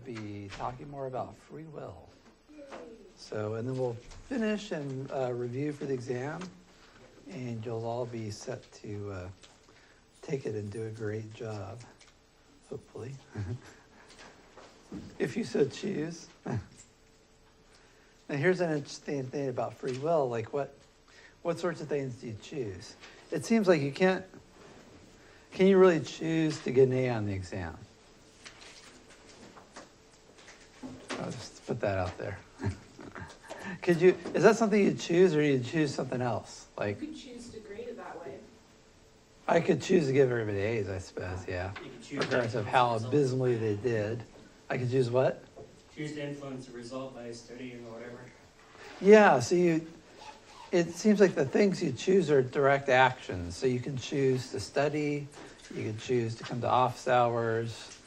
be talking more about free will. So, and then we'll finish and review for the exam, and you'll all be set to take it and do a great job, hopefully, if you so choose. And here's an interesting thing about free will, like what sorts of things do you choose? It seems like you can you really choose to get an A on the exam? I'll just put that out there. Is that something you choose, or do you choose something else? Like, you could choose to grade it that way. I could choose to give everybody A's, I suppose, yeah. Regardless of how abysmally they did. I could choose what? Choose to influence the result by studying or whatever. Yeah, so it seems like the things you choose are direct actions. So you can choose to study, you could choose to come to office hours,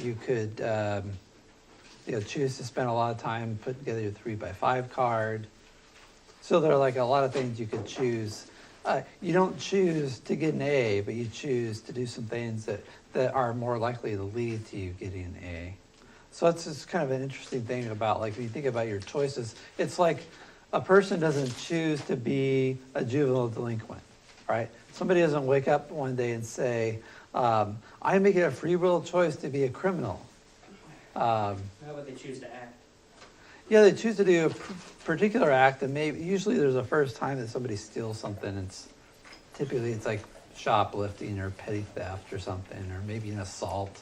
you could choose to spend a lot of time putting together your 3x5 card. So there are like a lot of things you could choose. You don't choose to get an A, but you choose to do some things that are more likely to lead to you getting an A. So that's just kind of an interesting thing about, like, when you think about your choices, it's like a person doesn't choose to be a juvenile delinquent, right? Somebody doesn't wake up one day and say, I'm making a free will choice to be a criminal. How about they choose to act? Yeah, they choose to do a particular act, and usually there's a first time that somebody steals something. Typically it's like shoplifting or petty theft or something, or maybe an assault,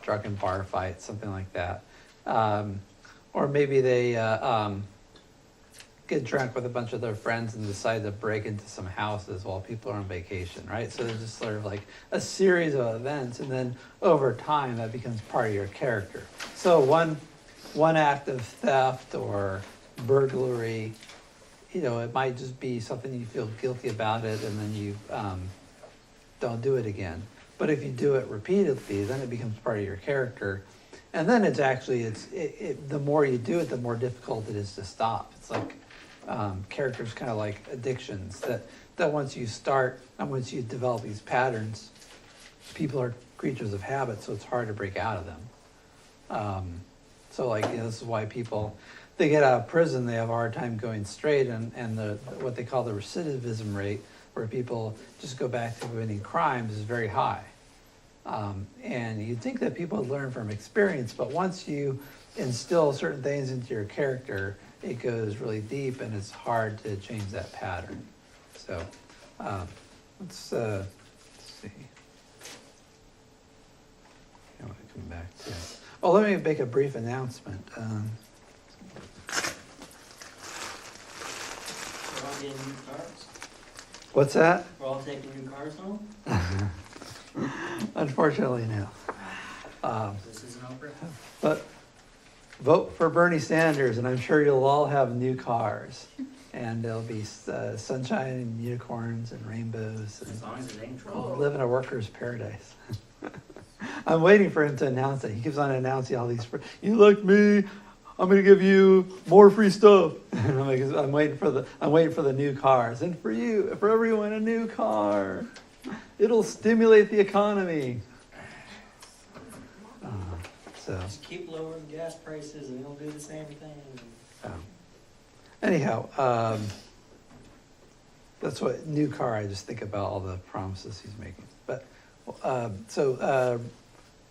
drunken bar fight, something like that. Or maybe they get drunk with a bunch of their friends and decide to break into some houses while people are on vacation, right? So there's just sort of like a series of events, and then over time that becomes part of your character. So one act of theft or burglary, it might just be something you feel guilty about it, and then you don't do it again. But if you do it repeatedly, then it becomes part of your character. And then it's actually, the more you do it, the more difficult it is to stop. It's like characters kind of like addictions, that once you start and once you develop these patterns, people are creatures of habit, so it's hard to break out of them. So like, this is why they get out of prison, they have a hard time going straight, and what they call the recidivism rate, where people just go back to committing crimes, is very high. And you'd think that people would learn from experience, but once you instill certain things into your character, it goes really deep, and it's hard to change that pattern. So let's see. I want to come back to. Oh, let me make a brief announcement. We're all getting new cars. What's that? We're all taking new cars home. Unfortunately, no. This isn't over. But vote for Bernie Sanders, and I'm sure you'll all have new cars. And there'll be sunshine and unicorns and rainbows. And As long as it ain't we'll trouble. live in a worker's paradise. I'm waiting for him to announce it. He keeps on announcing all these. You like me? I'm going to give you more free stuff. I'm waiting for the new cars, and for everyone, a new car. It'll stimulate the economy. So Just keep lowering gas prices and it'll do the same thing. anyhow, that's what new car. I just think about all the promises he's making. But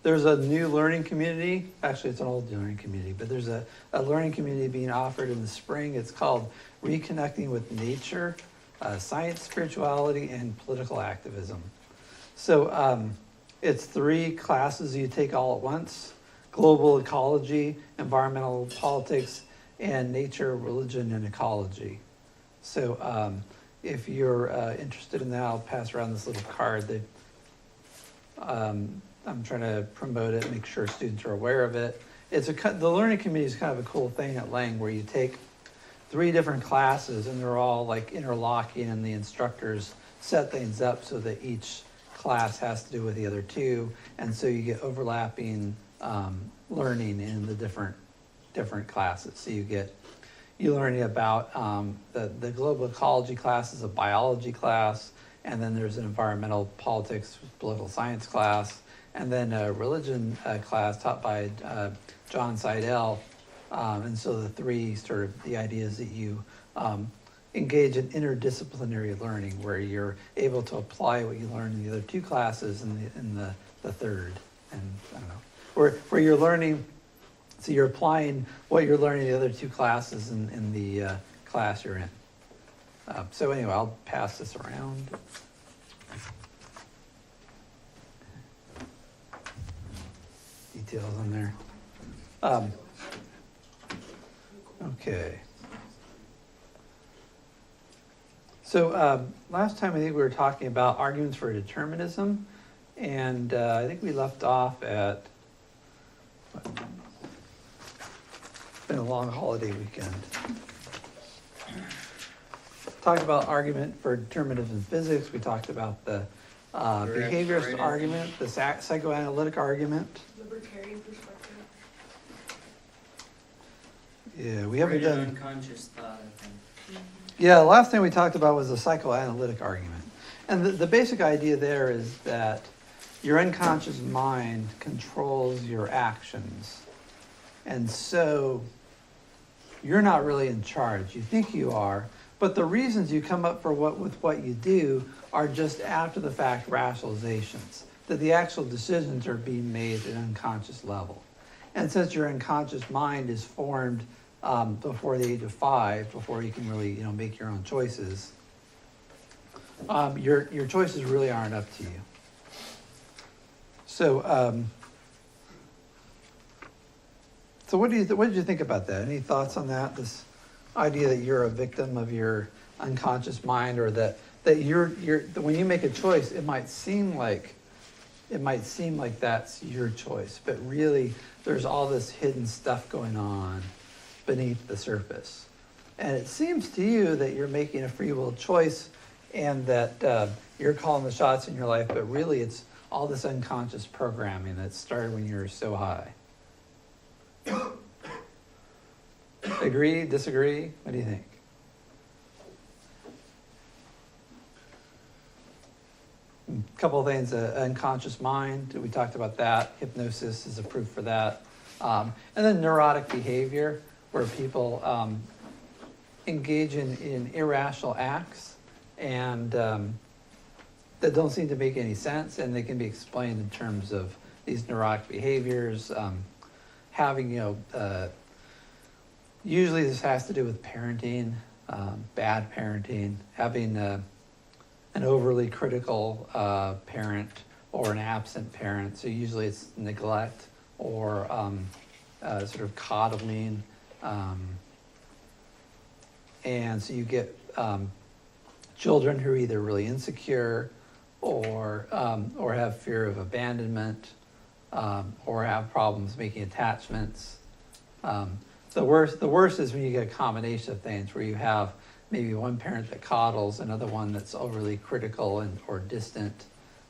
there's a new learning community. Actually, it's an old learning community, but there's a learning community being offered in the spring. It's called Reconnecting with Nature, Science, Spirituality, and Political Activism. So it's 3 classes you take all at once: global ecology, environmental politics, and nature, religion, and ecology. So if you're interested in that, I'll pass around this little card. I'm trying to promote it, make sure students are aware of it. The learning community is kind of a cool thing at Lang, where you take 3 different classes, and they're all like interlocking, and the instructors set things up so that each class has to do with the other 2, and so you get overlapping learning in the different classes. So you learning about the global ecology class is a biology class, and then there's an environmental politics, political science class, and then a religion class taught by John Seidel. And so the three sort of the ideas that you engage in interdisciplinary learning, where you're able to apply what you learned in the other two classes in the third, and I don't know, where you're learning. So you're applying what you're learning in the other two classes in the class you're in. So anyway, I'll pass this around. Details on there. Okay. So last time I think we were talking about arguments for determinism, and I think we left off at, it's been a long holiday weekend. Talked about argument for determinism in physics. We talked about the behaviorist argument, the psychoanalytic argument. Libertarian perspective. Yeah, we haven't done. Unconscious thought, I think. Yeah, the last thing we talked about was the psychoanalytic argument. And the basic idea there is that your unconscious mind controls your actions. And so you're not really in charge. You think you are, but the reasons you come up with what you do are just after the fact rationalizations, that the actual decisions are being made at an unconscious level. And since your unconscious mind is formed before the age of 5, before you can really make your own choices, your choices really aren't up to you. So so what did you think about that? Any thoughts on that? This idea that you're a victim of your unconscious mind, or that you're when you make a choice, it might seem like that's your choice, but really there's all this hidden stuff going on beneath the surface. And it seems to you that you're making a free will choice and that you're calling the shots in your life, but really it's all this unconscious programming that started when you were so high. Agree? Disagree? What do you think? A couple of things. Unconscious mind, we talked about that. Hypnosis is a proof for that. And then neurotic behavior, where people engage in irrational acts and that don't seem to make any sense, and they can be explained in terms of these neurotic behaviors. Having, usually this has to do with parenting, bad parenting, having an overly critical parent or an absent parent. So usually it's neglect or sort of coddling. And so you get children who are either really insecure or have fear of abandonment, or have problems making attachments. The worst is when you get a combination of things where you have maybe one parent that coddles, another one that's overly critical or distant,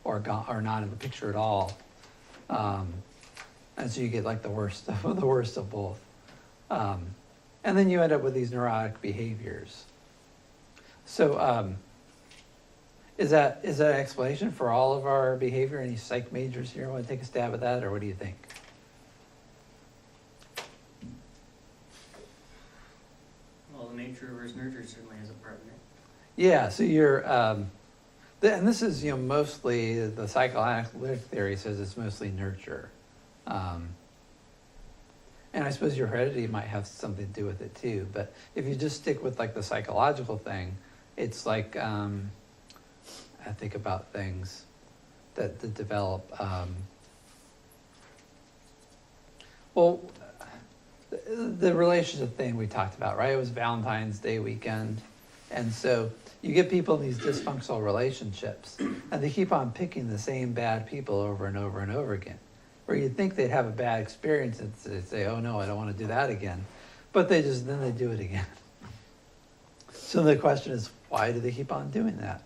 or not in the picture at all. And so you get like the worst of both. And then you end up with these neurotic behaviors. So is that an explanation for all of our behavior? Any psych majors here want to take a stab at that, or what do you think? Well, the nature versus nurture certainly has a part in it. Yeah, so you're, and this is, mostly, the psychoanalytic theory says it's mostly nurture. And I suppose your heredity might have something to do with it too, but if you just stick with like the psychological thing, it's like, I think about things that develop, the relationship thing we talked about, right? It was Valentine's Day weekend. And so you get people in these dysfunctional relationships, and they keep on picking the same bad people over and over and over again. Where you'd think they'd have a bad experience and they'd say, oh no, I don't want to do that again. But then they do it again. So the question is, why do they keep on doing that?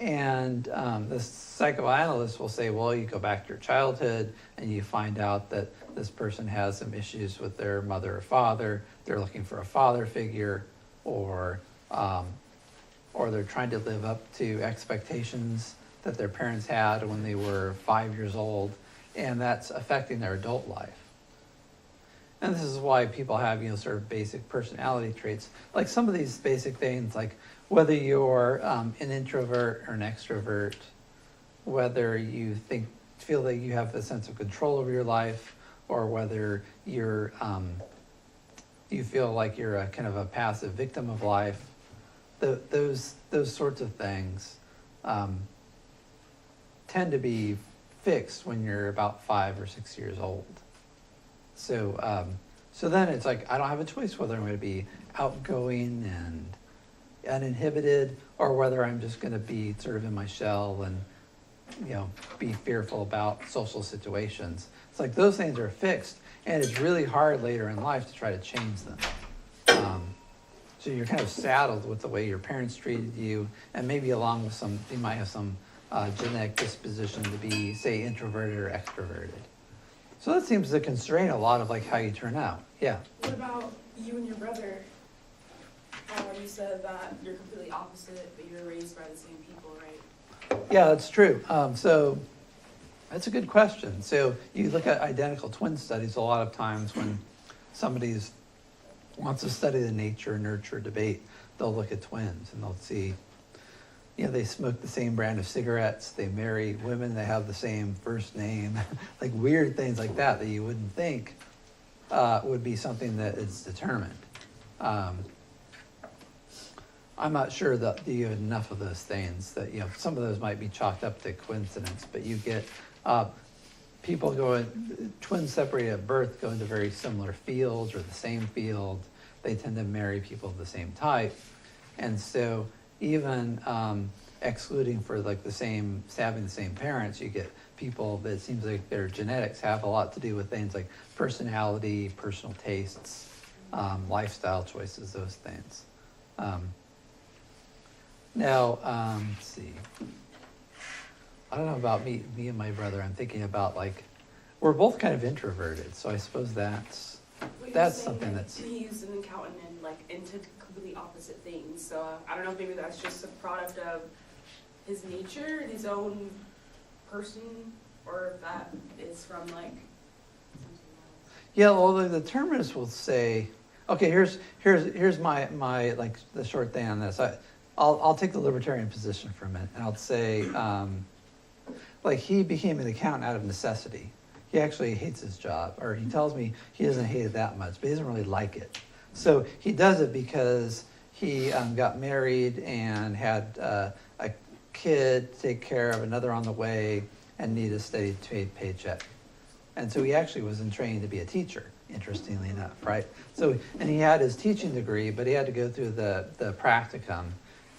And the psychoanalyst will say, well, you go back to your childhood and you find out that this person has some issues with their mother or father. They're looking for a father figure, or they're trying to live up to expectations that their parents had when they were 5 years old. and that's affecting their adult life. And this is why people have, sort of basic personality traits. Like some of these basic things, like whether you're an introvert or an extrovert, whether you feel that you have a sense of control over your life, or whether you feel like you're a kind of a passive victim of life, those sorts of things tend to be fixed when you're about 5 or 6 years old. So then it's like, I don't have a choice whether I'm going to be outgoing and uninhibited, or whether I'm just going to be sort of in my shell and, be fearful about social situations. It's like those things are fixed, and it's really hard later in life to try to change them. So you're kind of saddled with the way your parents treated you, and maybe along with you might have some genetic disposition to be, say, introverted or extroverted. So that seems to constrain a lot of like how you turn out. Yeah. What about you and your brother? You said that you're completely opposite, but you were raised by the same people, right? Yeah, that's true. So that's a good question. So you look at identical twin studies a lot of times when somebody wants to study the nature, nurture debate, they'll look at twins and they'll see, they smoke the same brand of cigarettes, they marry women, they have the same first name, like weird things like that you wouldn't think would be something that is determined. I'm not sure that you have enough of those things that, some of those might be chalked up to coincidence, but you get people twins separated at birth go into very similar fields or the same field. They tend to marry people of the same type. And so even excluding for like having the same parents, you get people that it seems like their genetics have a lot to do with things like personality, personal tastes, lifestyle choices, those things. Now, let's see. I don't know about me and my brother. I'm thinking about like, we're both kind of introverted, so I suppose that's something that's. He's an accountant and like into completely opposite things. So I don't know if maybe that's just a product of his nature, his own person, or if that is from like something else. Yeah, well, the determinists will say, okay, here's my like the short thing on this. I'll take the libertarian position for a minute, and I'll say, like he became an accountant out of necessity. He actually hates his job, or he tells me he doesn't hate it that much, but he doesn't really like it. So he does it because he got married and had a kid to take care of, another on the way, and needed a steady paycheck. And so he actually was in training to be a teacher, interestingly enough, right? So, and he had his teaching degree, but he had to go through the practicum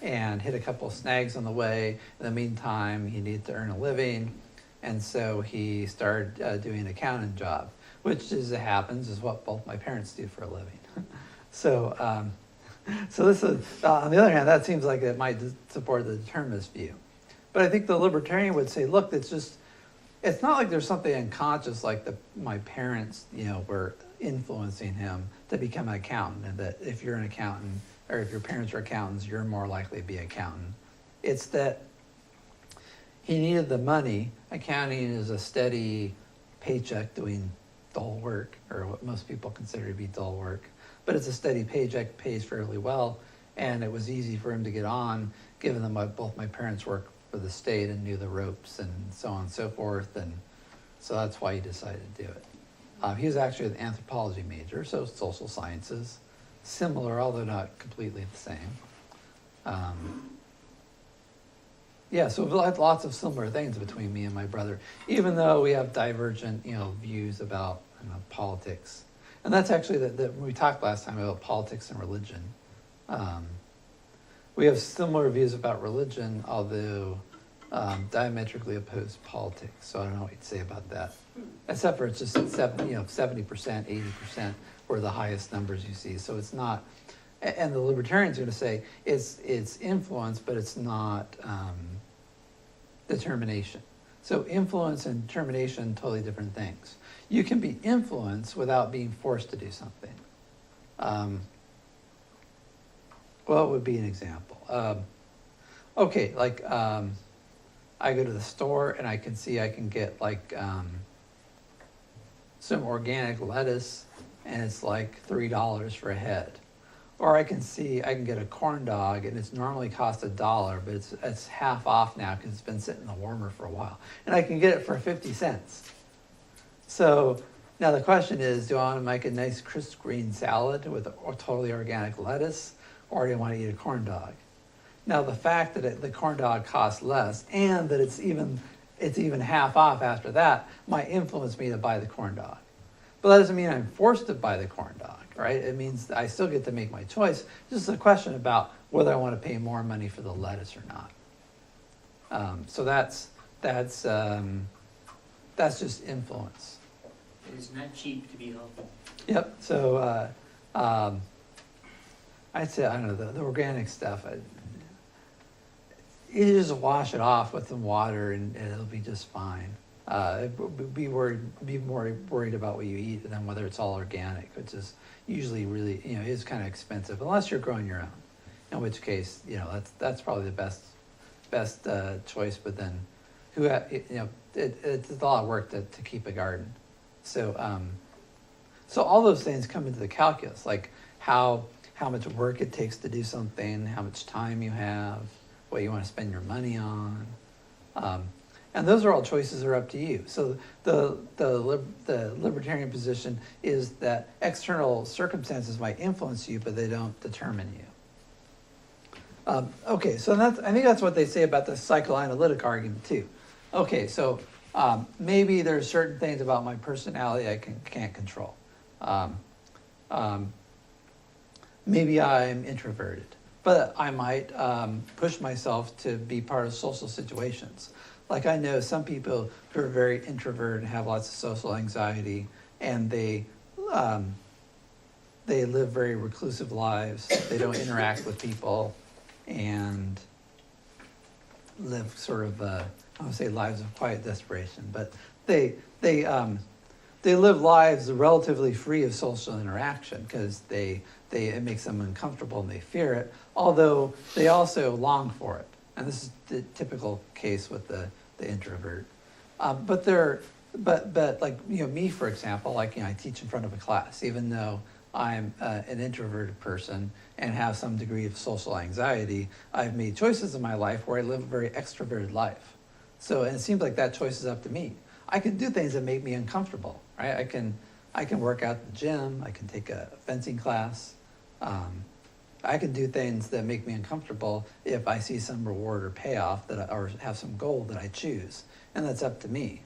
and hit a couple of snags on the way. In the meantime, he needed to earn a living, and so he started doing an accounting job, which, as it happens, is what both my parents do for a living. So this is, on the other hand, that seems like it might support the determinist view. But I think the libertarian would say, look, it's not like there's something unconscious like my parents, were influencing him to become an accountant, and that if you're an accountant, or if your parents are accountants, you're more likely to be an accountant. It's that he needed the money. Accounting is a steady paycheck doing dull work, or what most people consider to be dull work. But it's a steady paycheck, pays fairly well, and it was easy for him to get on, given that both my parents worked for the state and knew the ropes and so on and so forth, and so that's why he decided to do it. He was actually an anthropology major, so social sciences, similar, although not completely the same. Yeah, so lots of similar things between me and my brother, even though we have divergent, views about politics. And that's actually when we talked last time about politics and religion. We have similar views about religion, although diametrically opposed politics. So I don't know what you'd say about that. Except for it's just 70%, 80% were the highest numbers you see. So it's not, and the libertarians are going to say it's influence, but it's not determination. So influence and determination, totally different things. You can be influenced without being forced to do something. What would be an example? Okay, like I go to the store and I can see I can get like some organic lettuce and it's like $3 for a head. Or I can get a corn dog and it's normally cost $1, but it's half off now because it's been sitting in the warmer for a while. And I can get it for 50 cents. So now the question is, do I want to make a nice crisp green salad with a totally organic lettuce, or do I want to eat a corn dog? Now the fact that the corn dog costs less and that it's even half off after that might influence me to buy the corn dog. But that doesn't mean I'm forced to buy the corn dog, right? It means I still get to make my choice. It's just a question about whether I want to pay more money for the lettuce or not. So that's just influence. It's not cheap to be healthy. Yep. So I'd say, I don't know, the organic stuff, you just wash it off with some water and it'll be just fine. Be more worried about what you eat than whether it's all organic, which is usually really, is kind of expensive unless you're growing your own. In which case, that's probably the best choice. But then, it's a lot of work to keep a garden. So all those things come into the calculus, like how much work it takes to do something, how much time you have, what you want to spend your money on. And those are all choices that are up to you. So the libertarian position is that external circumstances might influence you, but they don't determine you. Okay, so I think that's what they say about the psychoanalytic argument too. Okay, so maybe there's certain things about my personality I can't control. Maybe I'm introverted, but I might push myself to be part of social situations. Like I know some people who are very introverted and have lots of social anxiety, and they live very reclusive lives. They don't interact with people, and live sort of I would say lives of quiet desperation. But they live lives relatively free of social interaction because it makes them uncomfortable and they fear it. Although they also long for it. And this is the typical case with the introvert. But like, me, for example, like, I teach in front of a class, even though I'm an introverted person and have some degree of social anxiety, I've made choices in my life where I live a very extroverted life. So, and it seems like that choice is up to me. I can do things that make me uncomfortable, right? I can work out at the gym, I can take a fencing class, I can do things that make me uncomfortable if I see some reward or payoff or have some goal that I choose, and that's up to me.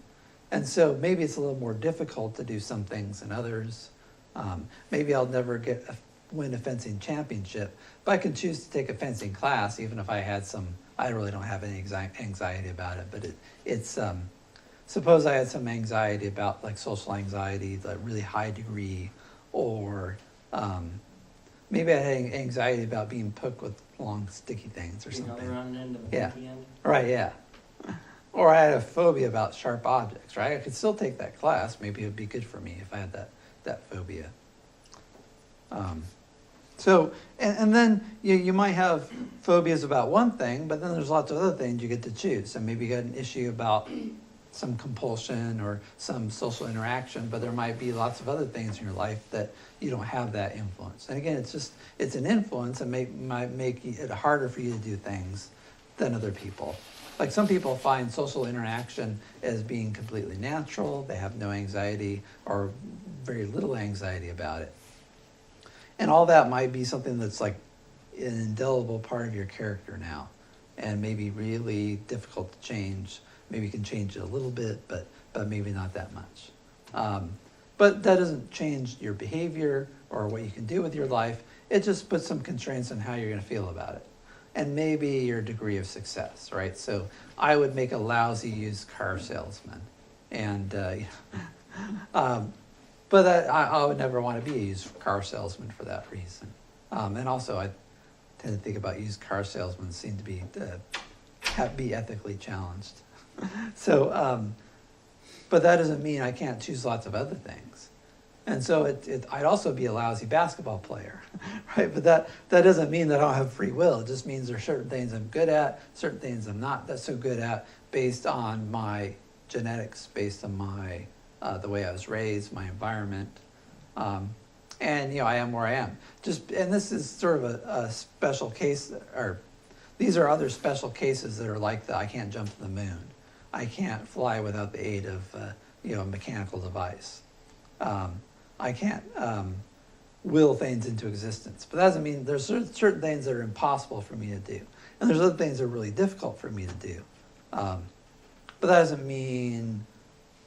And so maybe it's a little more difficult to do some things than others. Maybe I'll never win a fencing championship, but I can choose to take a fencing class even if I really don't have any anxiety about it, but it's suppose I had some anxiety about like social anxiety, like really high degree, or maybe I had anxiety about being poked with long sticky things or something. Running into the Yeah. end. Right, yeah. Or I had a phobia about sharp objects, right? I could still take that class. Maybe it would be good for me if I had that phobia. So, and then you might have phobias about one thing, but then there's lots of other things you get to choose. So maybe you got an issue about some compulsion or some social interaction, but there might be lots of other things in your life that you don't have that influence. And again, it's an influence and might make it harder for you to do things than other people. Like some people find social interaction as being completely natural. They have no anxiety or very little anxiety about it. And all that might be something that's like an indelible part of your character now and maybe really difficult to change. Maybe you can change it a little bit, but maybe not that much. But that doesn't change your behavior or what you can do with your life. It just puts some constraints on how you're going to feel about it. And maybe your degree of success, right? So I would make a lousy used car salesman. And, but I would never want to be a used car salesman for that reason. And also I tend to think about used car salesmen seem to be ethically challenged. So, but that doesn't mean I can't choose lots of other things. And so I'd also be a lousy basketball player, right? But that doesn't mean that I don't have free will. It just means there are certain things I'm good at, certain things I'm not that so good at, based on my genetics, based on my the way I was raised, my environment. And, I am where I am. And this is sort of a special case, or these are other special cases that are like I can't jump to the moon. I can't fly without the aid of, a mechanical device. I can't will things into existence. But that doesn't mean there's certain things that are impossible for me to do. And there's other things that are really difficult for me to do. But that doesn't mean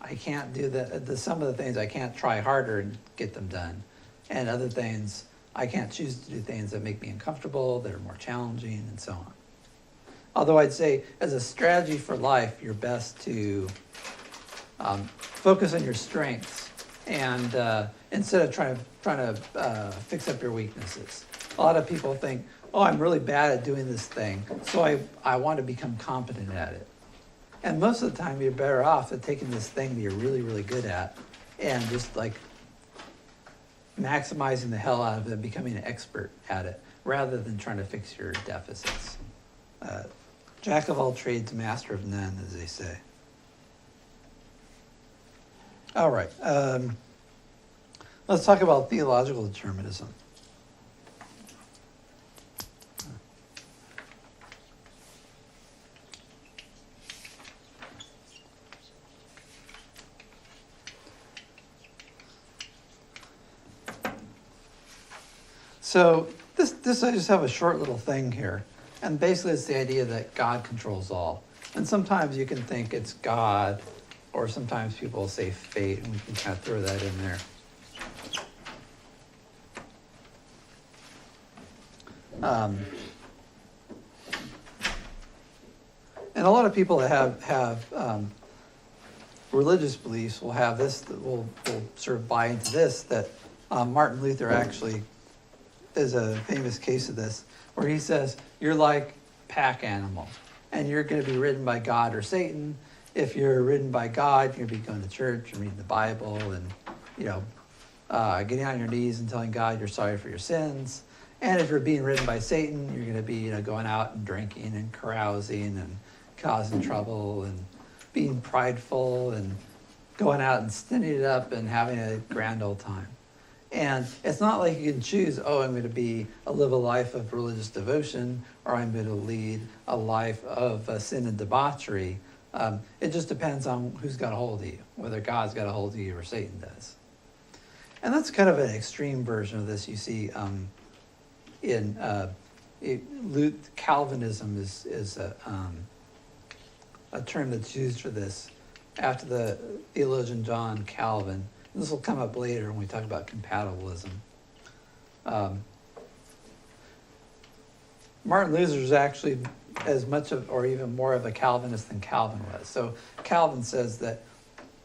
I can't do some of the things I can't try harder and get them done. And other things, I can't choose to do things that make me uncomfortable, that are more challenging, and so on. Although I'd say, as a strategy for life, you're best to focus on your strengths and instead of trying to fix up your weaknesses. A lot of people think, oh, I'm really bad at doing this thing, so I want to become competent at it. And most of the time, you're better off at taking this thing that you're really, really good at and just maximizing the hell out of it, becoming an expert at it, rather than trying to fix your deficits. Jack of all trades, master of none, as they say. All right. Let's talk about theological determinism. So this I just have a short little thing here. And basically it's the idea that God controls all. And sometimes you can think it's God, or sometimes people say fate, and we can kind of throw that in there. And a lot of people that have religious beliefs will have this, will sort of buy into this, that Martin Luther actually is a famous case of this, where he says, you're like pack animal, and you're going to be ridden by God or Satan. If you're ridden by God, you're going to be going to church and reading the Bible and, getting on your knees and telling God you're sorry for your sins. And if you're being ridden by Satan, you're going to be, going out and drinking and carousing and causing trouble and being prideful and going out and stinting it up and having a grand old time. And it's not like you can choose, I'm going to live a life of religious devotion, or I'm going to lead a life of sin and debauchery. It just depends on who's got a hold of you, whether God's got a hold of you or Satan does. And that's kind of an extreme version of this you see Calvinism is a term that's used for this after the theologian John Calvin. This will come up later when we talk about compatibilism. Martin Luther is actually as much of, or even more of a Calvinist than Calvin was. So Calvin says that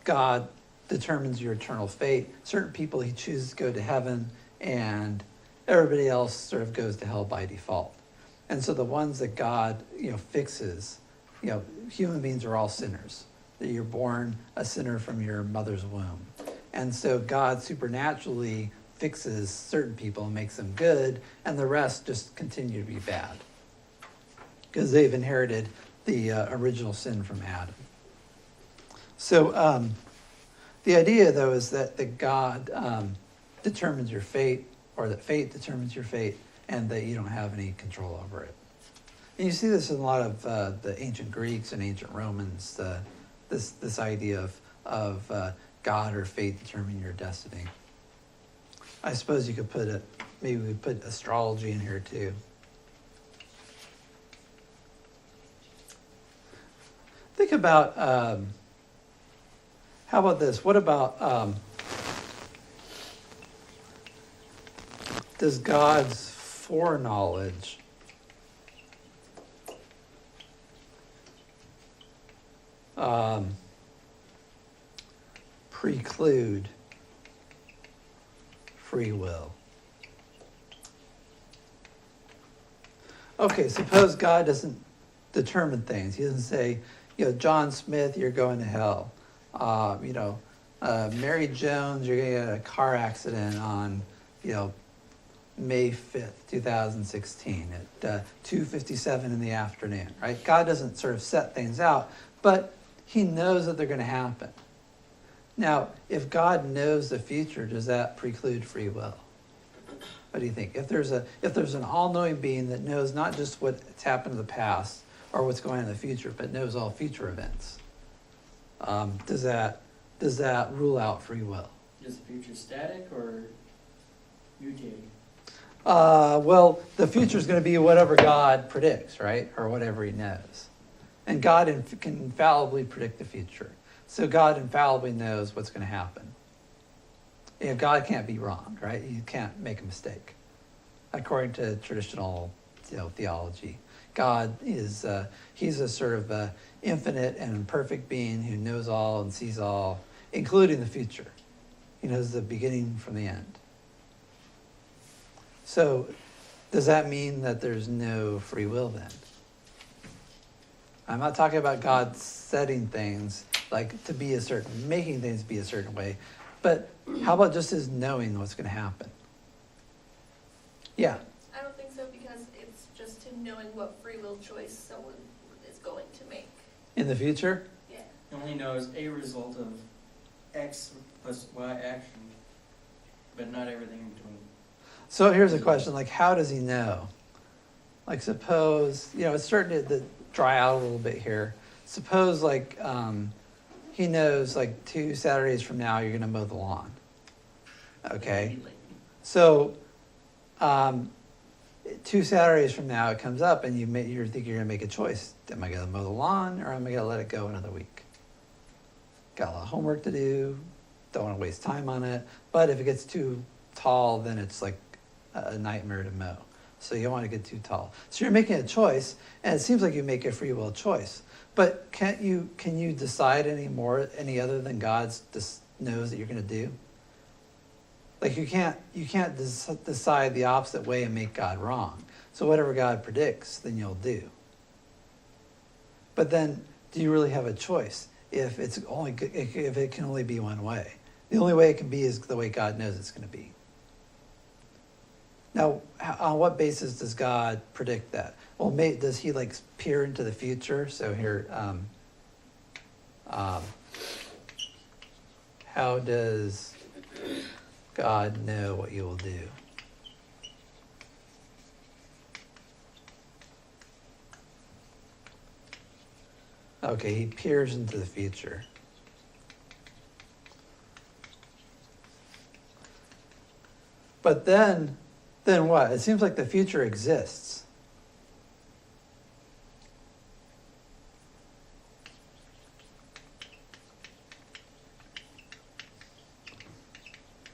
God determines your eternal fate. Certain people he chooses to go to heaven, and everybody else sort of goes to hell by default. And so the ones that God, fixes, human beings are all sinners. That you're born a sinner from your mother's womb. And so God supernaturally fixes certain people and makes them good, and the rest just continue to be bad. Because they've inherited the original sin from Adam. So the idea, though, is that God determines your fate, or that fate determines your fate, and that you don't have any control over it. And you see this in a lot of the ancient Greeks and ancient Romans, this idea of God or fate determining your destiny. I suppose you could maybe we put astrology in here too. Think about, how about this? What about, does God's foreknowledge preclude free will? Okay, suppose God doesn't determine things. He doesn't say, John Smith, you're going to hell. Mary Jones, you're going to get a car accident on, May 5th, 2016 at 2:57 in the afternoon, right? God doesn't sort of set things out, but he knows that they're going to happen. Now, if God knows the future, does that preclude free will? What do you think? If there's an all-knowing being that knows not just what's happened in the past or what's going on in the future, but knows all future events, does that rule out free will? Is the future static or mutating? Well, the future is going to be whatever God predicts, right? Or whatever he knows. And God can infallibly predict the future. So God infallibly knows what's going to happen. You know, God can't be wrong, right? You can't make a mistake. According to traditional, theology, God is, he's a sort of infinite and perfect being who knows all and sees all, including the future. He knows the beginning from the end. So does that mean that there's no free will then? I'm not talking about God setting things like to be making things be a certain way, but how about just his knowing what's going to happen? Yeah. I don't think so, because it's just him knowing what free will choice someone is going to make. In the future? Yeah. He only knows a result of X plus Y action, but not everything in between. So here's a question, like how does he know? Like suppose, it's starting to dry out a little bit here. Suppose he knows 2 Saturdays from now you're going to mow the lawn. Okay? So 2 Saturdays from now it comes up and you think you're going to make a choice. Am I going to mow the lawn or am I going to let it go another week? Got a lot of homework to do. Don't want to waste time on it. But if it gets too tall, then it's like a nightmare to mow. So you don't want to get too tall. So you're making a choice, and it seems like you make a free will choice. But can you decide any other than God knows that you're going to do? Like you can't decide the opposite way and make God wrong. So whatever God predicts, then you'll do. But then, do you really have a choice if it can only be one way? The only way it can be is the way God knows it's going to be. Now, on what basis does God predict that? Well, does he peer into the future? So here, how does God know what you will do? Okay, he peers into the future. But then what? It seems like the future exists.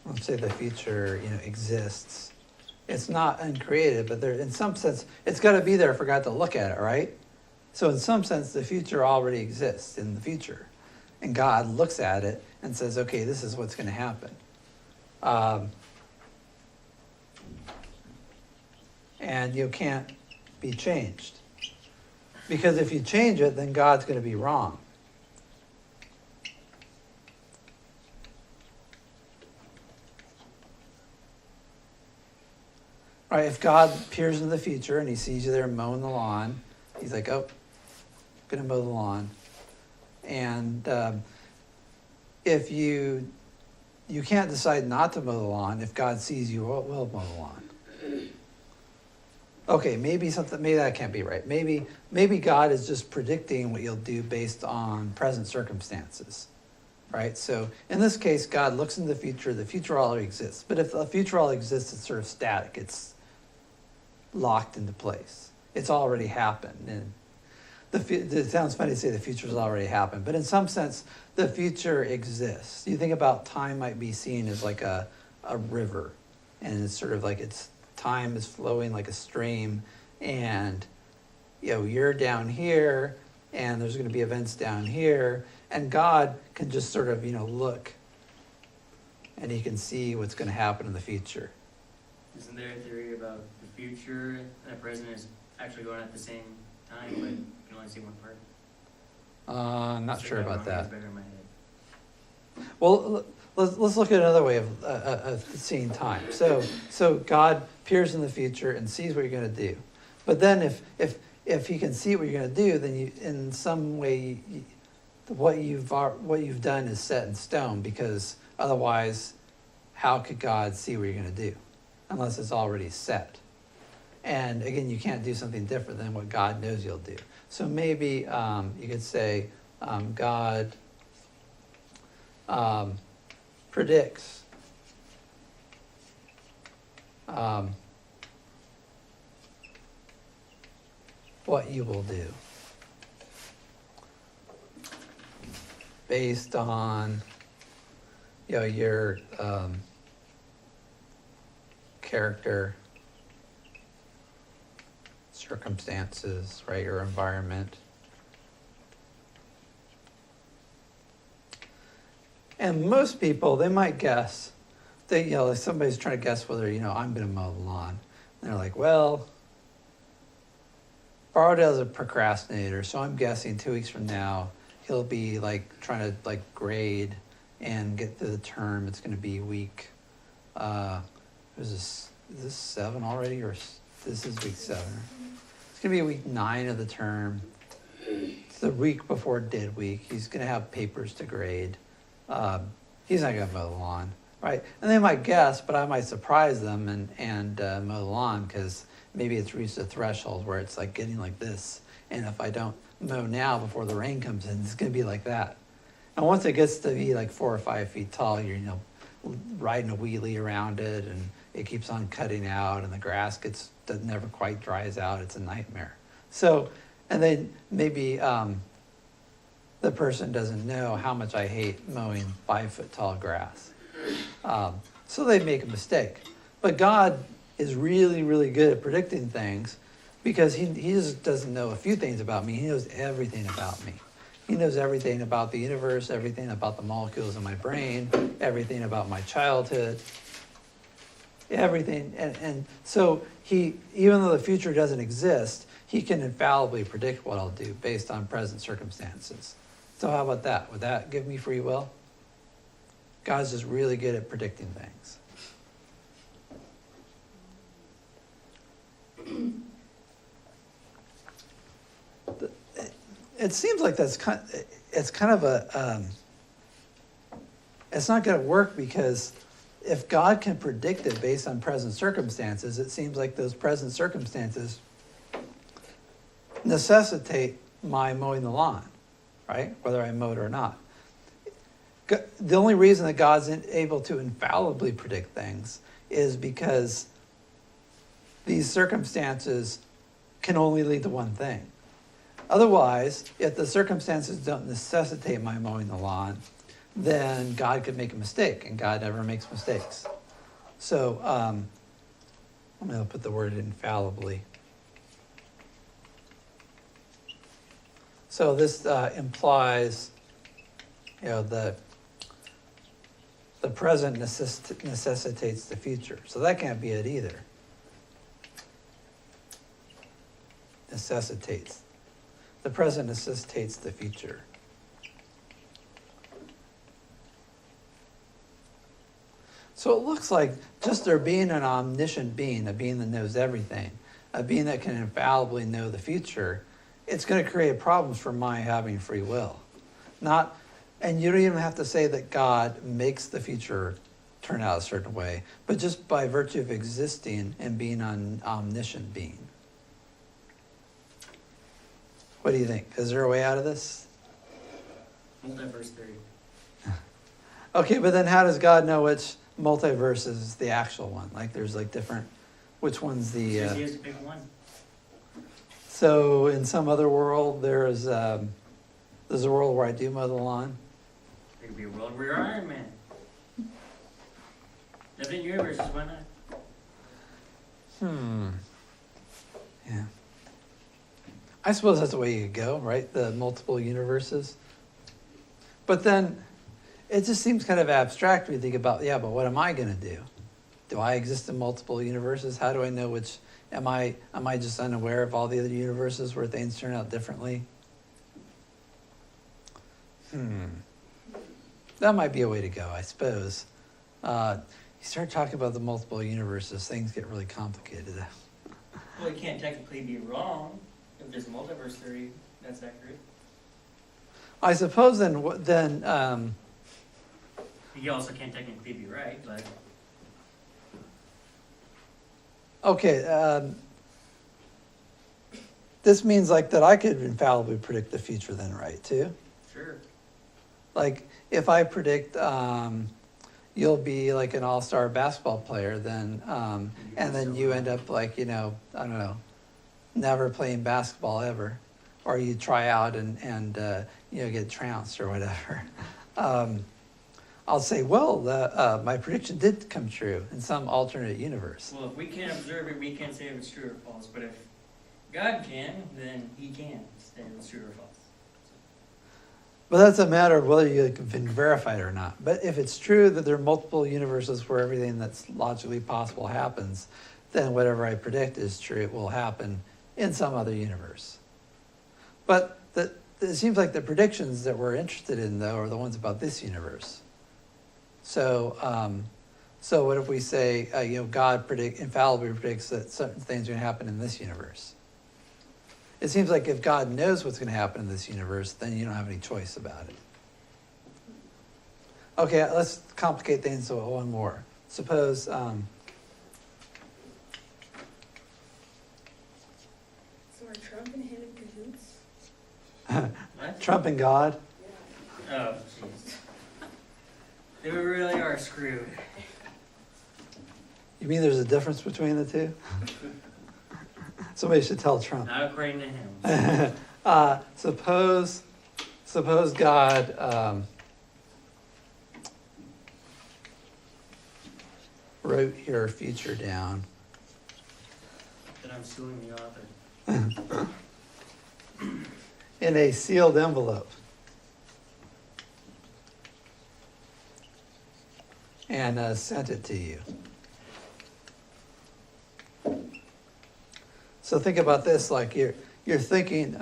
Let's say the future, exists. It's not uncreated, but in some sense, it's got to be there for God to look at it, right? So in some sense, the future already exists in the future. And God looks at it and says, okay, this is what's going to happen. And you can't be changed. Because if you change it, then God's going to be wrong. All right, if God peers into the future and he sees you there mowing the lawn, he's like, oh, going to mow the lawn. And if you can't decide not to mow the lawn, if God sees you, will mow the lawn. Okay, maybe that can't be right. Maybe God is just predicting what you'll do based on present circumstances, right? So in this case, God looks into the future already exists. But if the future already exists, it's sort of static. It's locked into place. It's already happened. And it sounds funny to say the future's already happened, but in some sense, the future exists. You think about time might be seen as like a river, and it's sort of like time is flowing like a stream, and you're down here, and there's going to be events down here, and God can just sort of look, and he can see what's going to happen in the future. Isn't there a theory about the future and the present is actually going at the same time, but you can only see one part? I'm not sure about that. Better in my head. Well, let's look at another way of seeing time. So God peers in the future and sees what you're going to do. But then if he can see what you're going to do, then in some way what you've done is set in stone, because otherwise, how could God see what you're going to do unless it's already set? And again, you can't do something different than what God knows you'll do. So maybe you could say God predicts what you will do based on your character, circumstances, right, your environment. And most people, they might guess, if somebody's trying to guess whether, I'm going to mow the lawn. And they're like, well, Bardell's a procrastinator, so I'm guessing 2 weeks from now, he'll be trying to grade and get through the term. It's going to be week, is this 7 already, or this is week 7? It's going to be week 9 of the term. It's the week before dead week. He's going to have papers to grade. He's not going to mow the lawn, right? And they might guess, but I might surprise them and mow the lawn, because maybe it's reached a threshold where it's getting like this. And if I don't mow now before the rain comes in, it's going to be like that. And once it gets to be 4 or 5 feet tall, you're, riding a wheelie around it, and it keeps on cutting out, and the grass never quite dries out. It's a nightmare. So, and then maybe the person doesn't know how much I hate mowing 5 foot tall grass. So they make a mistake. But God is really, really good at predicting things, because he just doesn't know a few things about me. He knows everything about me. He knows everything about the universe, everything about the molecules in my brain, everything about my childhood, everything. And so even though the future doesn't exist, he can infallibly predict what I'll do based on present circumstances. So how about that? Would that give me free will? God's just really good at predicting things. It seems like it's kind of a, it's not going to work, because if God can predict it based on present circumstances, it seems like those present circumstances necessitate my mowing the lawn, right? Whether I mow it or not. The only reason that God's able to infallibly predict things is because these circumstances can only lead to one thing. Otherwise, if the circumstances don't necessitate my mowing the lawn, then God could make a mistake, and God never makes mistakes. So I'm going to put the word infallibly. So this implies, the present necessitates the future. So that can't be it either. Necessitates. The present necessitates the future. So it looks like just there being an omniscient being, a being that knows everything, a being that can infallibly know the future, it's going to create problems for my having free will. And you don't even have to say that God makes the future turn out a certain way, but just by virtue of existing and being an omniscient being. What do you think? Is there a way out of this? Multiverse theory. Okay, but then how does God know which multiverse is the actual one? There's different, which one's the... Because he has to pick one. So in some other world, there's a world where I do mow the lawn. There could be a world where you're Iron Man. Different universes, why not? Yeah. I suppose that's the way you could go, right? The multiple universes. But then it just seems kind of abstract when you think about, but what am I going to do? Do I exist in multiple universes? How do I know which? Am I just unaware of all the other universes where things turn out differently? That might be a way to go, I suppose. You start talking about the multiple universes, things get really complicated. Well, it can't technically be wrong if there's multiverse theory that's accurate. I suppose then, You also can't technically be right, but okay, this means like that I could infallibly predict the future then, right, too? sure. Like, if I predict you'll be like an all-star basketball player, then, and then you end up like, I don't know, never playing basketball ever, or you try out and get trounced or whatever. I'll say, well, my prediction did come true in some alternate universe. Well, if we can't observe it, we can't say if it's true or false. But if God can, then He can say if it's true or false. But that's a matter of whether you can verify it or not. But if it's true that there are multiple universes where everything that's logically possible happens, then whatever I predict is true, it will happen in some other universe. But it seems like the predictions that we're interested in, though, are the ones about this universe. So what if we say, God infallibly predicts that certain things are going to happen in this universe? It seems like if God knows what's going to happen in this universe, then you don't have any choice about it. Okay, let's complicate things with one more. Suppose, So are Trump and him in cahoots? What? Trump and God. Oh, jeez. They really are screwed. You mean there's a difference between the two? Somebody should tell Trump. Not according to him. Suppose God wrote your future down. Then I'm suing the author. In a sealed envelope. And sent it to you. So think about this, like you're thinking,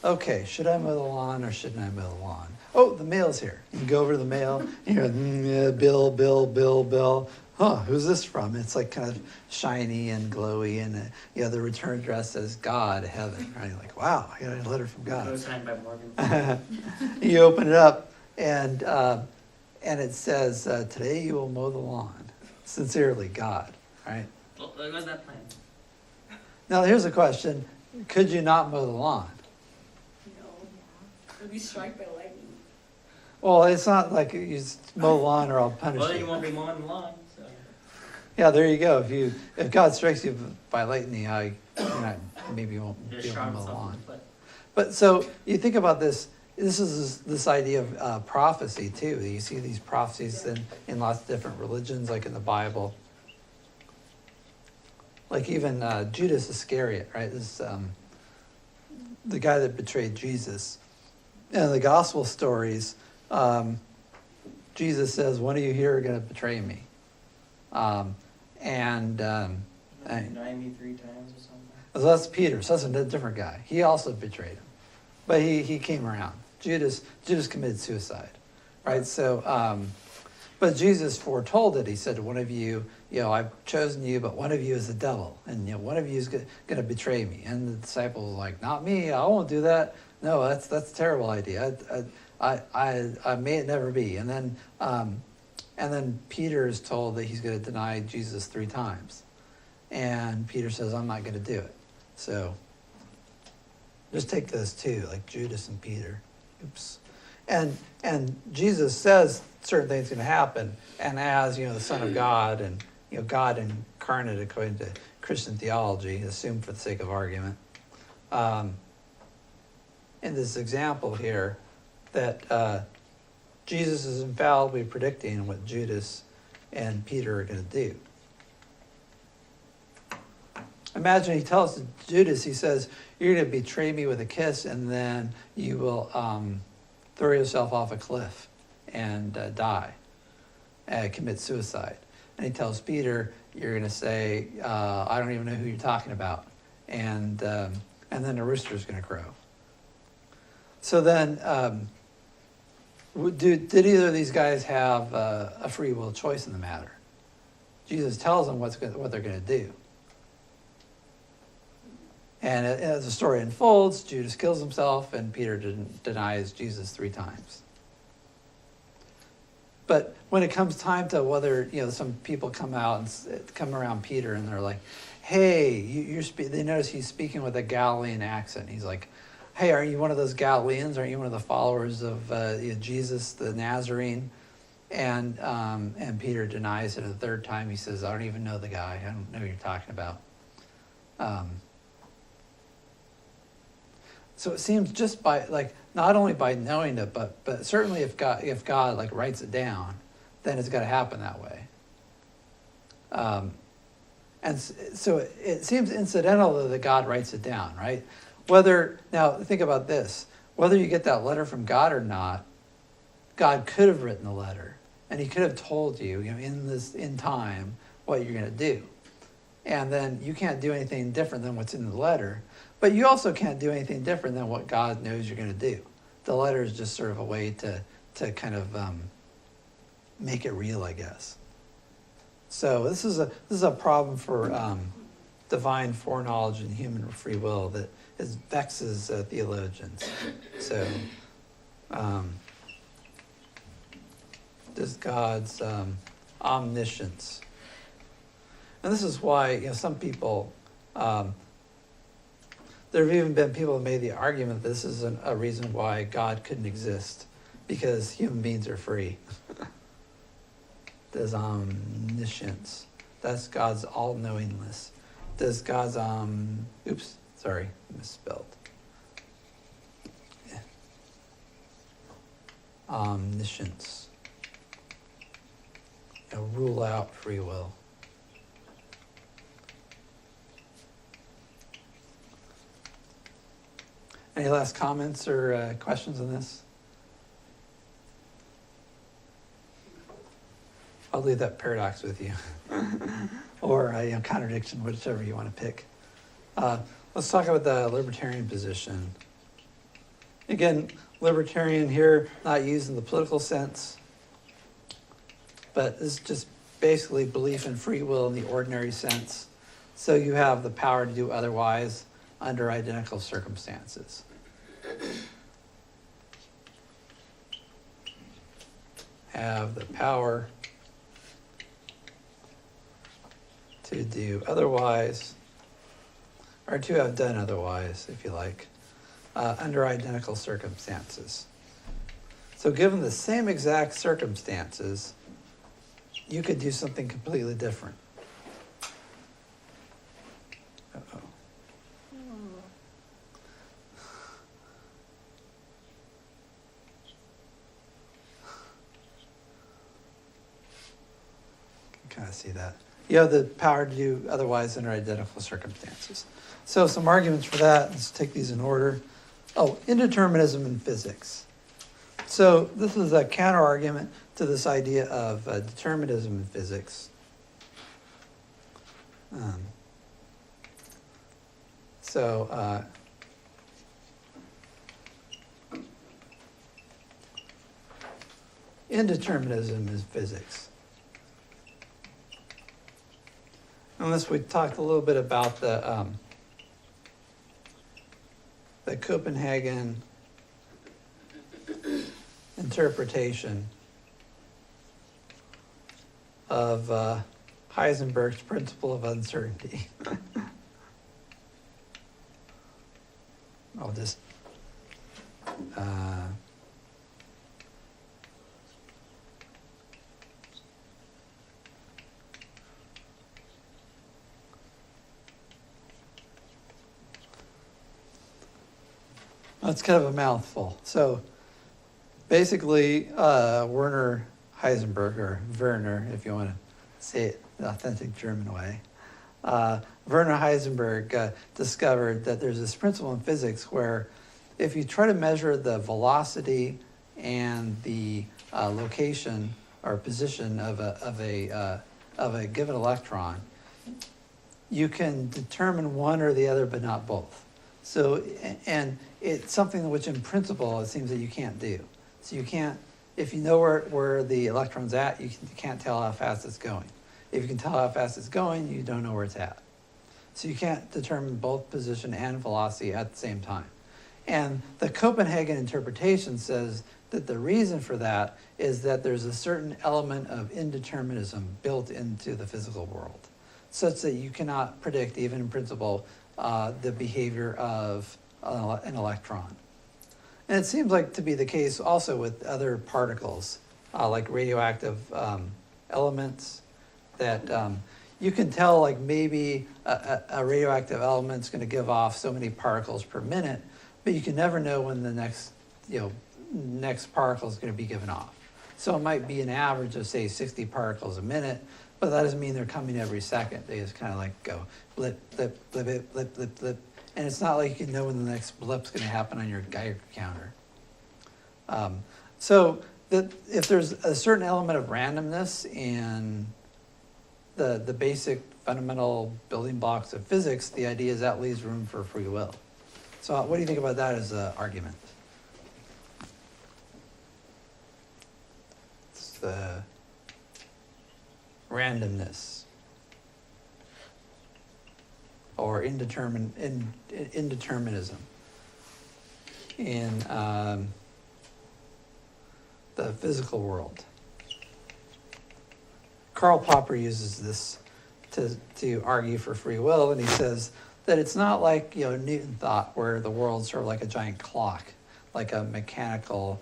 okay, should I mow the lawn or shouldn't I mow the lawn? Oh, the mail's here. You go over to the mail, and you're yeah, Bill. Huh, who's this from? It's like kind of shiny and glowy, and the return address says God, heaven, right? You're like, wow, I got a letter from God. Co-signed by Morgan. You open it up, and it says, today you will mow the lawn. Sincerely, God, right? Well, there goes that plan. Now, here's a question. Could you not mow the lawn? No. It'll be struck by lightning. Well, it's not like you just mow the lawn or I'll punish Well, then you you. won't be mowing the lawn, so. Yeah, there you go. If God strikes you by lightning, maybe you won't be Just able to shot mow the himself in lawn. the foot. But so you think about this. This is this idea of prophecy too. You see these prophecies in lots of different religions, like in the Bible. Like even Judas Iscariot, right? This the guy that betrayed Jesus. In the gospel stories, Jesus says, "One of you here are going to betray me," and Deny me 3 times or something. so that's Peter. So that's a different guy. He also betrayed him, but he came around. Judas committed suicide, right? So, but Jesus foretold it. He said, "One of you, I've chosen you, but one of you is the devil, and one of you is going to betray me." And the disciples were like, "Not me. I won't do that. No, that's a terrible idea. I may it never be." And then Peter is told that he's going to deny Jesus 3 times, and Peter says, "I'm not going to do it." So just take those two, like Judas and Peter. Oops. And Jesus says certain things going to happen, and as the Son of God and God incarnate according to Christian theology, assumed for the sake of argument, in this example here, that Jesus is infallibly predicting what Judas and Peter are going to do. Imagine he tells Judas, he says, "You're going to betray me with a kiss, and then you will throw yourself off a cliff and die, commit suicide." And he tells Peter, "You're going to say, I don't even know who you're talking about." And then a rooster's going to crow. So then, did either of these guys have a free will choice in the matter? Jesus tells them what they're going to do. And as the story unfolds, Judas kills himself and Peter denies Jesus 3 times. But when it comes time to whether, some people come out and come around Peter and they're like, hey, they notice he's speaking with a Galilean accent. He's like, hey, are you one of those Galileans? Aren't you one of the followers of Jesus, the Nazarene? And Peter denies it a 3rd time. He says, I don't even know the guy. I don't know who you're talking about. So it seems just by, not only by knowing it, but certainly if God writes it down, then it's got to happen that way. And so it seems incidental that God writes it down, right? Now think about this, whether you get that letter from God or not, God could have written the letter and he could have told you, in time what you're going to do. And then you can't do anything different than what's in the letter, but you also can't do anything different than what God knows you're going to do. The letter is just sort of a way to kind of make it real, I guess. So this is a problem for divine foreknowledge and human free will that vexes theologians. So does God's omniscience, and this is why some people. There have even been people who made the argument that this is a reason why God couldn't exist, because human beings are free. Does omniscience, that's God's all-knowingness. Does God's, misspelled. Yeah. Omniscience. Rule out free will. Any last comments or questions on this? I'll leave that paradox with you. Or contradiction, whichever you want to pick. Let's talk about the libertarian position. Again, libertarian here, not used in the political sense, but this is just basically belief in free will in the ordinary sense. So you have the power to do otherwise under identical circumstances. Have the power to do otherwise, or to have done otherwise, if you like, under identical circumstances. So given the same exact circumstances, you could do something completely different. Uh-oh. Kind of see that. You have the power to do otherwise under identical circumstances. So some arguments for that. Let's take these in order. Indeterminism in physics. So this is a counter argument to this idea of determinism in physics. Indeterminism is physics. Unless we talked a little bit about the Copenhagen interpretation of Heisenberg's principle of uncertainty. I'll just that's kind of a mouthful. So basically, Werner Heisenberg, or Werner, if you want to say it the authentic German way, Werner Heisenberg discovered that there's this principle in physics where if you try to measure the velocity and the location or position of a given electron, you can determine one or the other, but not both. So, and it's something which in principle it seems that you can't do. So you can't, if you know where the electron's at, you can't tell how fast it's going. If you can tell how fast it's going, you don't know where it's at. So you can't determine both position and velocity at the same time. And the Copenhagen interpretation says that the reason for that is that there's a certain element of indeterminism built into the physical world, such that you cannot predict, even in principle, the behavior of an electron. And it seems like to be the case also with other particles, like radioactive elements, that you can tell like maybe a radioactive element's going to give off so many particles per minute, but you can never know when the next particle is going to be given off. So it might be an average of say 60 particles a minute, but that doesn't mean they're coming every second. They just kind of like go blip, blip, blip, blip, blip, blip, blip. And it's not like you can know when the next blip's going to happen on your Geiger counter. So that if there's a certain element of randomness in the basic fundamental building blocks of physics, the idea is that leaves room for free will. So what do you think about that as an argument? It's the randomness or indeterminism in the physical world. Karl Popper uses this to argue for free will, and he says that it's not like Newton thought, where the world's sort of like a giant clock, like a mechanical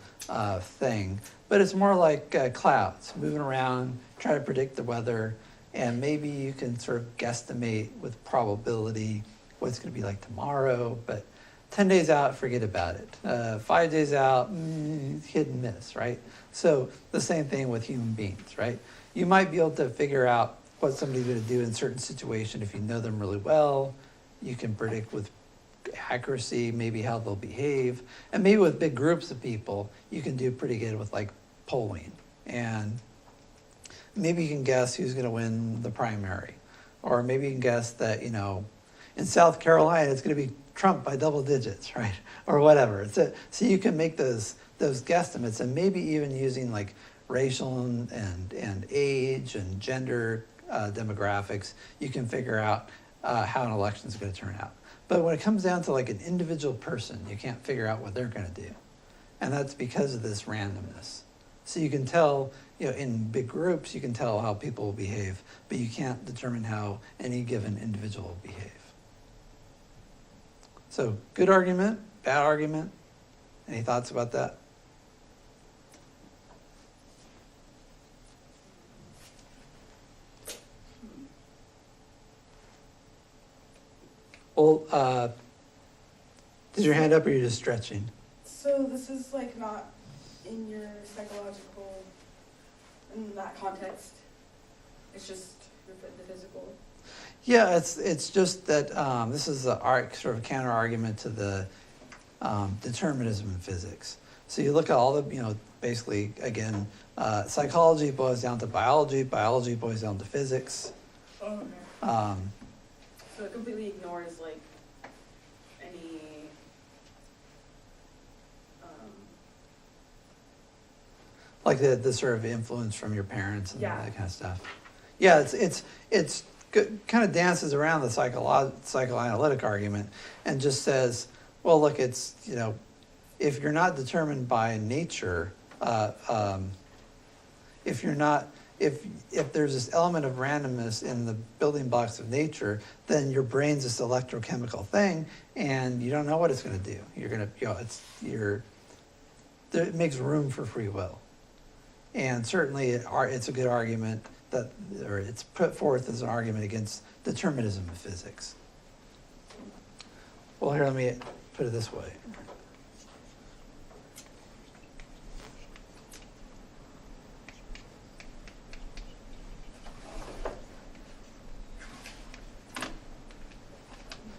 thing, but it's more like clouds moving around, trying to predict the weather, and maybe you can sort of guesstimate with probability what it's going to be like tomorrow, but 10 days out, forget about it. 5 days out, hit and miss, right? So the same thing with human beings, right? You might be able to figure out what somebody's going to do in a certain situation if you know them really well. You can predict with accuracy maybe how they'll behave. And maybe with big groups of people, you can do pretty good with like polling. And maybe you can guess who's going to win the primary. Or maybe you can guess that, in South Carolina, it's going to be Trump by double digits, right? Or whatever. So you can make those guesstimates, and maybe even using like racial and age and gender demographics, you can figure out how an election is going to turn out. But when it comes down to like an individual person, you can't figure out what they're going to do. And that's because of this randomness. So you can tell, in big groups, you can tell how people will behave, but you can't determine how any given individual will behave. So good argument, bad argument. Any thoughts about that? Well, is your hand up or are you just stretching? So this is like not in your psychological, in that context. It's just the physical. Yeah, it's just that this is the sort of counter argument to the determinism in physics. So you look at all the, basically, again, psychology boils down to biology, biology boils down to physics. Oh, okay. So it completely ignores like any like the sort of influence from your parents and Yeah. that kind of stuff. Yeah, it's good, kind of dances around the psychoanalytic argument and just says, well, look, it's if you're not determined by nature, if there's this element of randomness in the building blocks of nature, then your brain's this electrochemical thing, and you don't know what it's going to do. You're going to, it makes room for free will, and certainly it's a good argument or it's put forth as an argument against determinism of physics. Well, here, let me put it this way.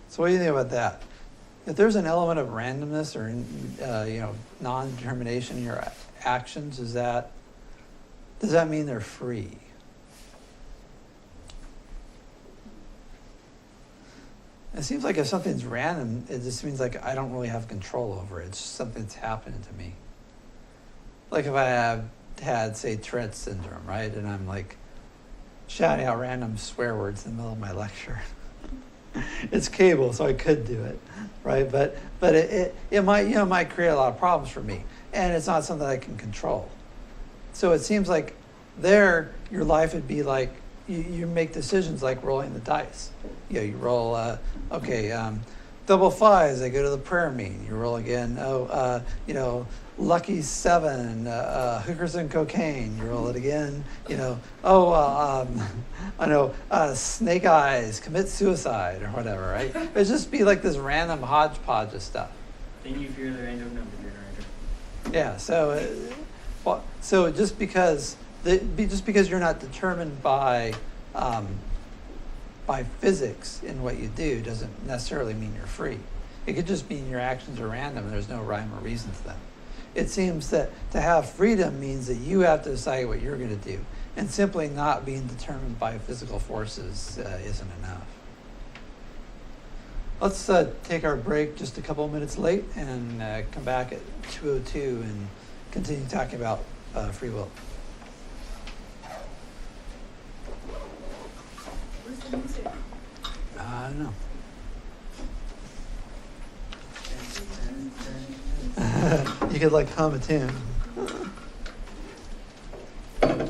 So what do you think about that? If there's an element of randomness or non-determination in your actions, does that mean they're free? It seems like if something's random, it just means like I don't really have control over it. It's just something that's happening to me. Like if I had, say, Tourette's syndrome, right? And I'm like shouting out random swear words in the middle of my lecture. It's cable, so I could do it, right? But it might, might create a lot of problems for me, and it's not something I can control. So it seems like there, your life would be like, you make decisions like rolling the dice. You roll, double fives, I go to the prayer meeting. You roll again, lucky 7, hookers and cocaine. You roll it again, snake eyes, commit suicide or whatever, right? It'd just be like this random hodgepodge of stuff. Then you fear the random number generator. Yeah, so just because you're not determined by physics in what you do doesn't necessarily mean you're free. It could just mean your actions are random and there's no rhyme or reason to them. It seems that to have freedom means that you have to decide what you're going to do, and simply not being determined by physical forces isn't enough. Let's take our break just a couple minutes late and come back at 2:02 and continue talking about free will. Where's the music? I don't know. You could like hum a tune. There.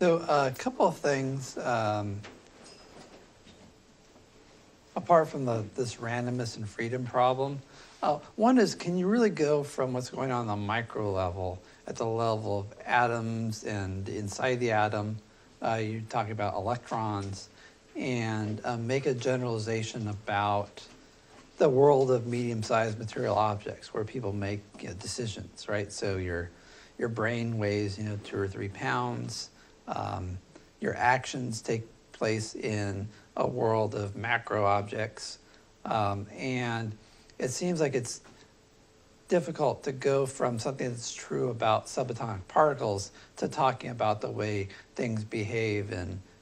So a couple of things, apart from this randomness and freedom problem. One is, can you really go from what's going on the micro level, at the level of atoms and inside the atom, you're talking about electrons, and make a generalization about the world of medium-sized material objects where people make decisions, right? So your brain weighs 2 or 3 pounds. Your actions take place in a world of macro objects, and it seems like it's difficult to go from something that's true about subatomic particles to talking about the way things behave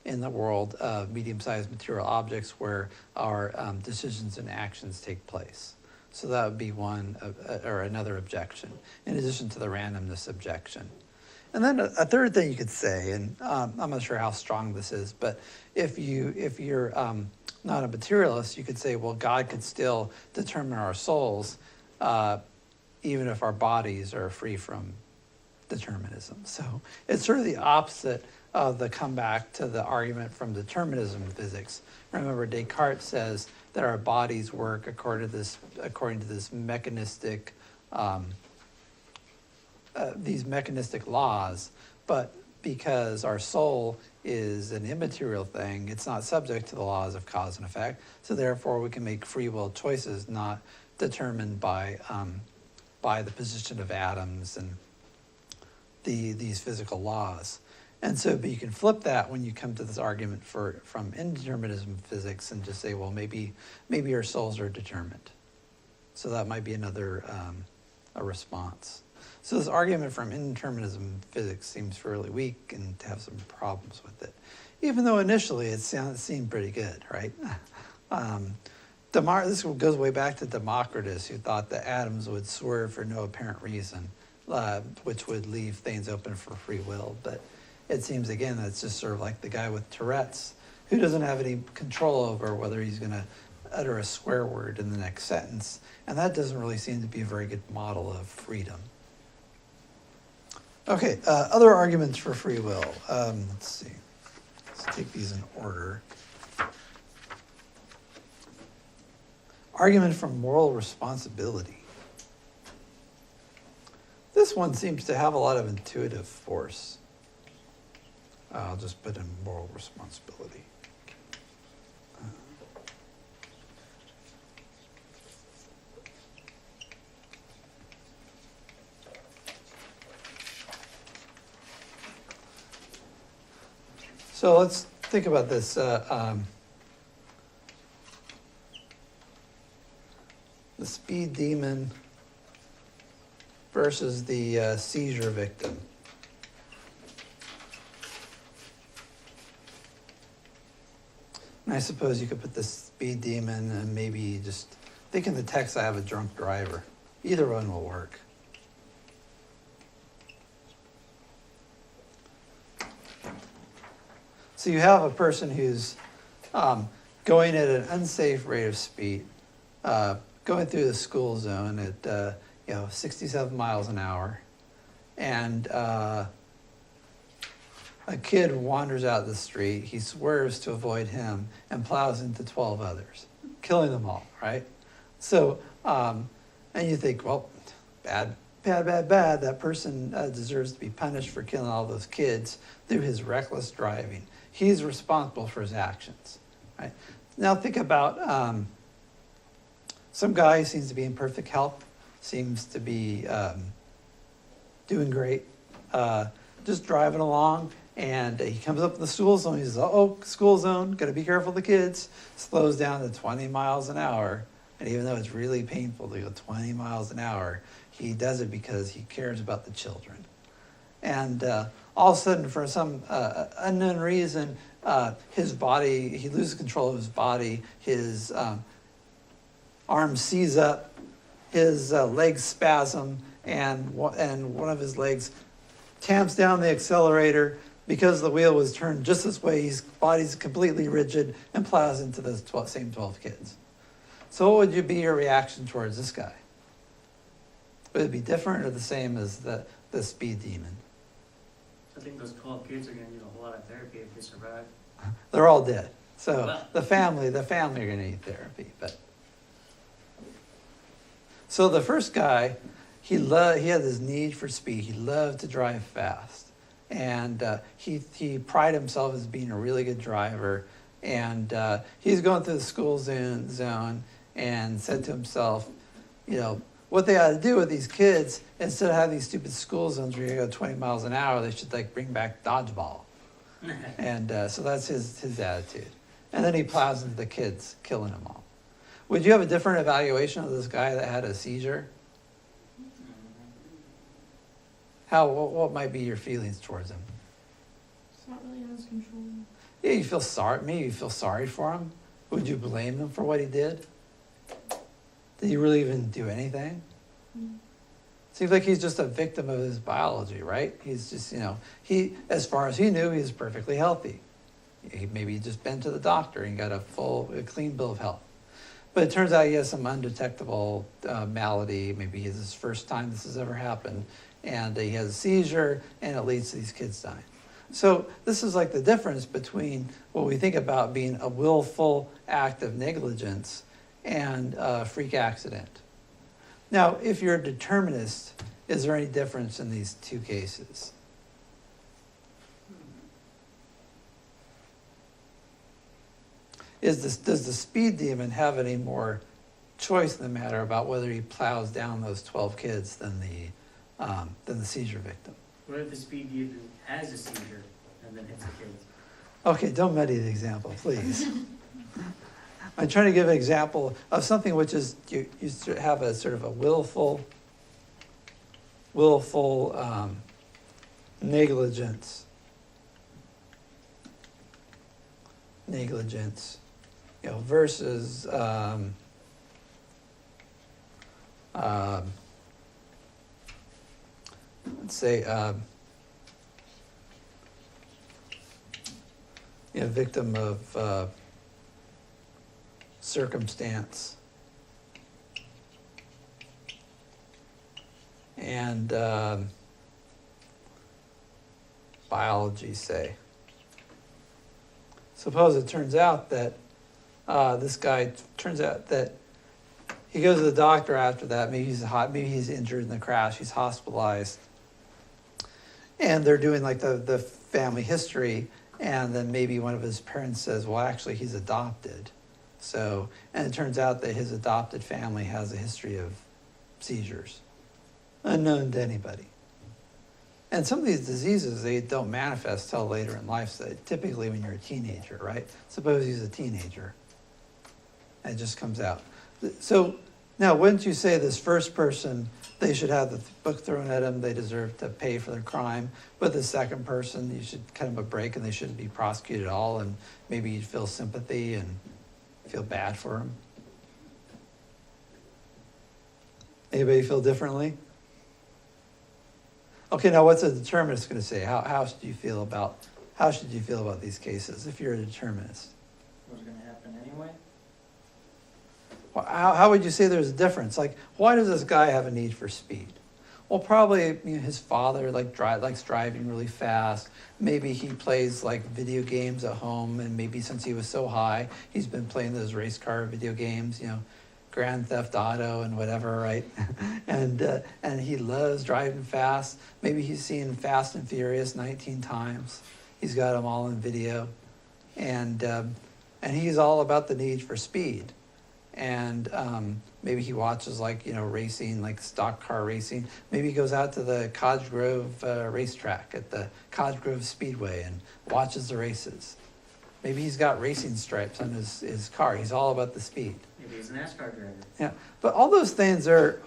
in the world of medium-sized material objects where our decisions and actions take place. So that would be one or another objection, in addition to the randomness objection. And then a third thing you could say, and I'm not sure how strong this is, but if you're not a materialist, you could say, well, God could still determine our souls, even if our bodies are free from determinism. So it's sort of the opposite of the comeback to the argument from determinism in physics. Remember, Descartes says that our bodies work according to this mechanistic, these mechanistic laws, but because our soul is an immaterial thing, it's not subject to the laws of cause and effect, so therefore we can make free will choices not determined by the position of atoms and these physical laws. And so, but you can flip that when you come to this argument from indeterminism physics and just say, well, maybe our souls are determined. So that might be another a response. So this argument from indeterminism physics seems fairly weak and to have some problems with it, even though initially it seemed pretty good, right? This goes way back to Democritus, who thought that atoms would swerve for no apparent reason, which would leave things open for free will. But it seems, again, that's just sort of like the guy with Tourette's, who doesn't have any control over whether he's going to utter a swear word in the next sentence. And that doesn't really seem to be a very good model of freedom. Okay, other arguments for free will. Let's see. Let's take these in order. Argument from moral responsibility. This one seems to have a lot of intuitive force. I'll just put in moral responsibility. So let's think about this. The speed demon versus the seizure victim. And I suppose you could put the speed demon and maybe just think in the text I have a drunk driver. Either one will work. So you have a person who's going at an unsafe rate of speed, going through the school zone at 67 miles an hour, and a kid wanders out the street. He swerves to avoid him and plows into 12 others, killing them all, right? So, and you think, well, bad. That person deserves to be punished for killing all those kids through his reckless driving. He's responsible for his actions, right? Now think about some guy who seems to be in perfect health, seems to be doing great, just driving along, and he comes up in the school zone. He says, "Oh, school zone, got to be careful of the kids." Slows down to 20 miles an hour, and even though it's really painful to go 20 miles an hour, he does it because he cares about the children. And all of a sudden, for some unknown reason, his body, he loses control of his body. His arm seize up, his legs spasm, and one of his legs tamps down the accelerator because the wheel was turned just this way. His body's completely rigid and plows into the same 12 kids. So what would be your reaction towards this guy? Would it be different or the same as the speed demon? I think those 12 kids are gonna need a whole lot of therapy if they survive. They're all dead. So Well. the family are gonna need therapy, but. So the first guy, he had this need for speed. He loved to drive fast. And he prided himself as being a really good driver. And he's going through the school zone and said to himself, you know, what they ought to do with these kids, instead of having these stupid school zones where you go 20 miles an hour, they should like bring back dodgeball. And so that's his attitude. And then he plows into the kids, killing them all. Would you have a different evaluation of this guy that had a seizure? What might be your feelings towards him? It's not really out of control. Yeah, you feel sorry. Maybe you feel sorry for him. Would you blame him for what he did? Did he really even do anything? Mm. Seems like he's just a victim of his biology, right? He's just, as far as he knew, he was perfectly healthy. Maybe he'd just been to the doctor and got a clean bill of health. But it turns out he has some undetectable malady. Maybe it's his first time this has ever happened. And he has a seizure, and it leads to these kids dying. So this is like the difference between what we think about being a willful act of negligence and a freak accident. Now, if you're a determinist, is there any difference in these two cases? Does the speed demon have any more choice in the matter about whether he plows down those 12 kids than the seizure victim? What if the speed demon has a seizure and then hits the kids? Okay, don't muddy the example, please. I'm trying to give an example of something which is you have a sort of a willful negligence, versus let's say victim of circumstance and biology, say. Suppose it turns out that this guy he goes to the doctor after that. Maybe he's injured in the crash. He's hospitalized, and they're doing like the family history, and then maybe one of his parents says, "Well, actually, he's adopted." So, and it turns out that his adopted family has a history of seizures, unknown to anybody. And some of these diseases, they don't manifest till later in life, so typically when you're a teenager, right? Suppose he's a teenager, and it just comes out. So now, wouldn't you say this first person, they should have the book thrown at them, they deserve to pay for their crime, but the second person, you should cut them a break and they shouldn't be prosecuted at all, and maybe you'd feel sympathy and feel bad for them? Anybody feel differently? Okay, now what's a determinist going to say? How should you feel about these cases if you're a determinist? What's going to happen anyway? Well, how would you say there's a difference? Like, why does this guy have a need for speed? Well, probably his father likes driving really fast. Maybe he plays like video games at home, and maybe since he was so high, he's been playing those race car video games, Grand Theft Auto and whatever, right? and he loves driving fast. Maybe he's seen Fast and Furious 19 times. He's got them all in video, and he's all about the need for speed. And maybe he watches racing, like stock car racing. Maybe he goes out to the Cottage Grove racetrack at the Cottage Grove Speedway and watches the races. Maybe he's got racing stripes on his car. He's all about the speed. Maybe he's a NASCAR driver. Yeah, but all those things are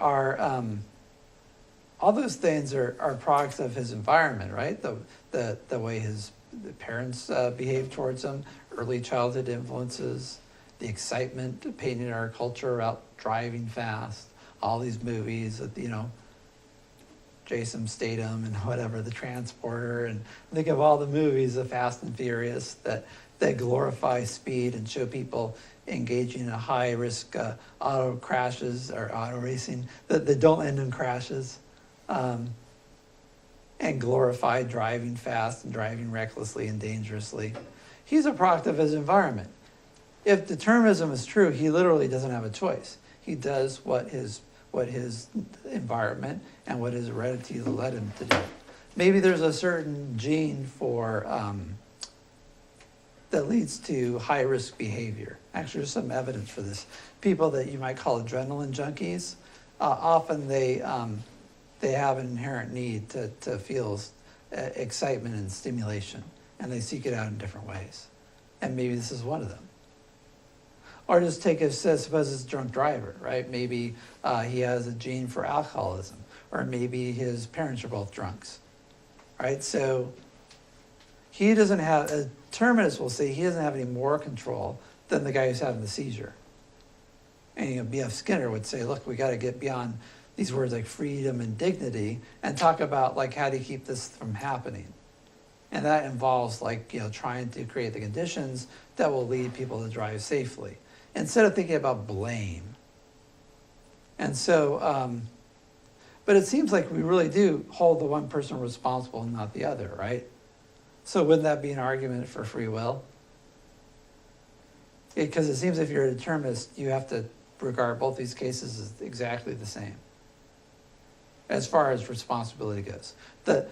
products of his environment, right? The way the parents behave towards him, early childhood influences, the excitement painted in our culture about driving fast, all these movies with, Jason Statham and whatever, The Transporter, and think of all the movies of Fast and Furious that glorify speed and show people engaging in high-risk auto crashes or auto racing that don't end in crashes. And and glorify driving fast and driving recklessly and dangerously. He's a product of his environment. If determinism is true, he literally doesn't have a choice. He does what his environment and what his heredity led him to do. Maybe there's a certain gene for that leads to high-risk behavior. Actually, there's some evidence for this. People that you might call adrenaline junkies, often they have an inherent need to feel excitement and stimulation, and they seek it out in different ways. And maybe this is one of them. Or just take suppose it's a drunk driver, right? Maybe he has a gene for alcoholism, or maybe his parents are both drunks, right? So he doesn't have, a determinist will say he doesn't have any more control than the guy who's having the seizure. And B.F. Skinner would say, look, we got to get beyond these words like freedom and dignity and talk about like how do you keep this from happening. And that involves like, trying to create the conditions that will lead people to drive safely, instead of thinking about blame. And so, but it seems like we really do hold the one person responsible and not the other, right? So wouldn't that be an argument for free will? Because it seems if you're a determinist, you have to regard both these cases as exactly the same, as far as responsibility goes. The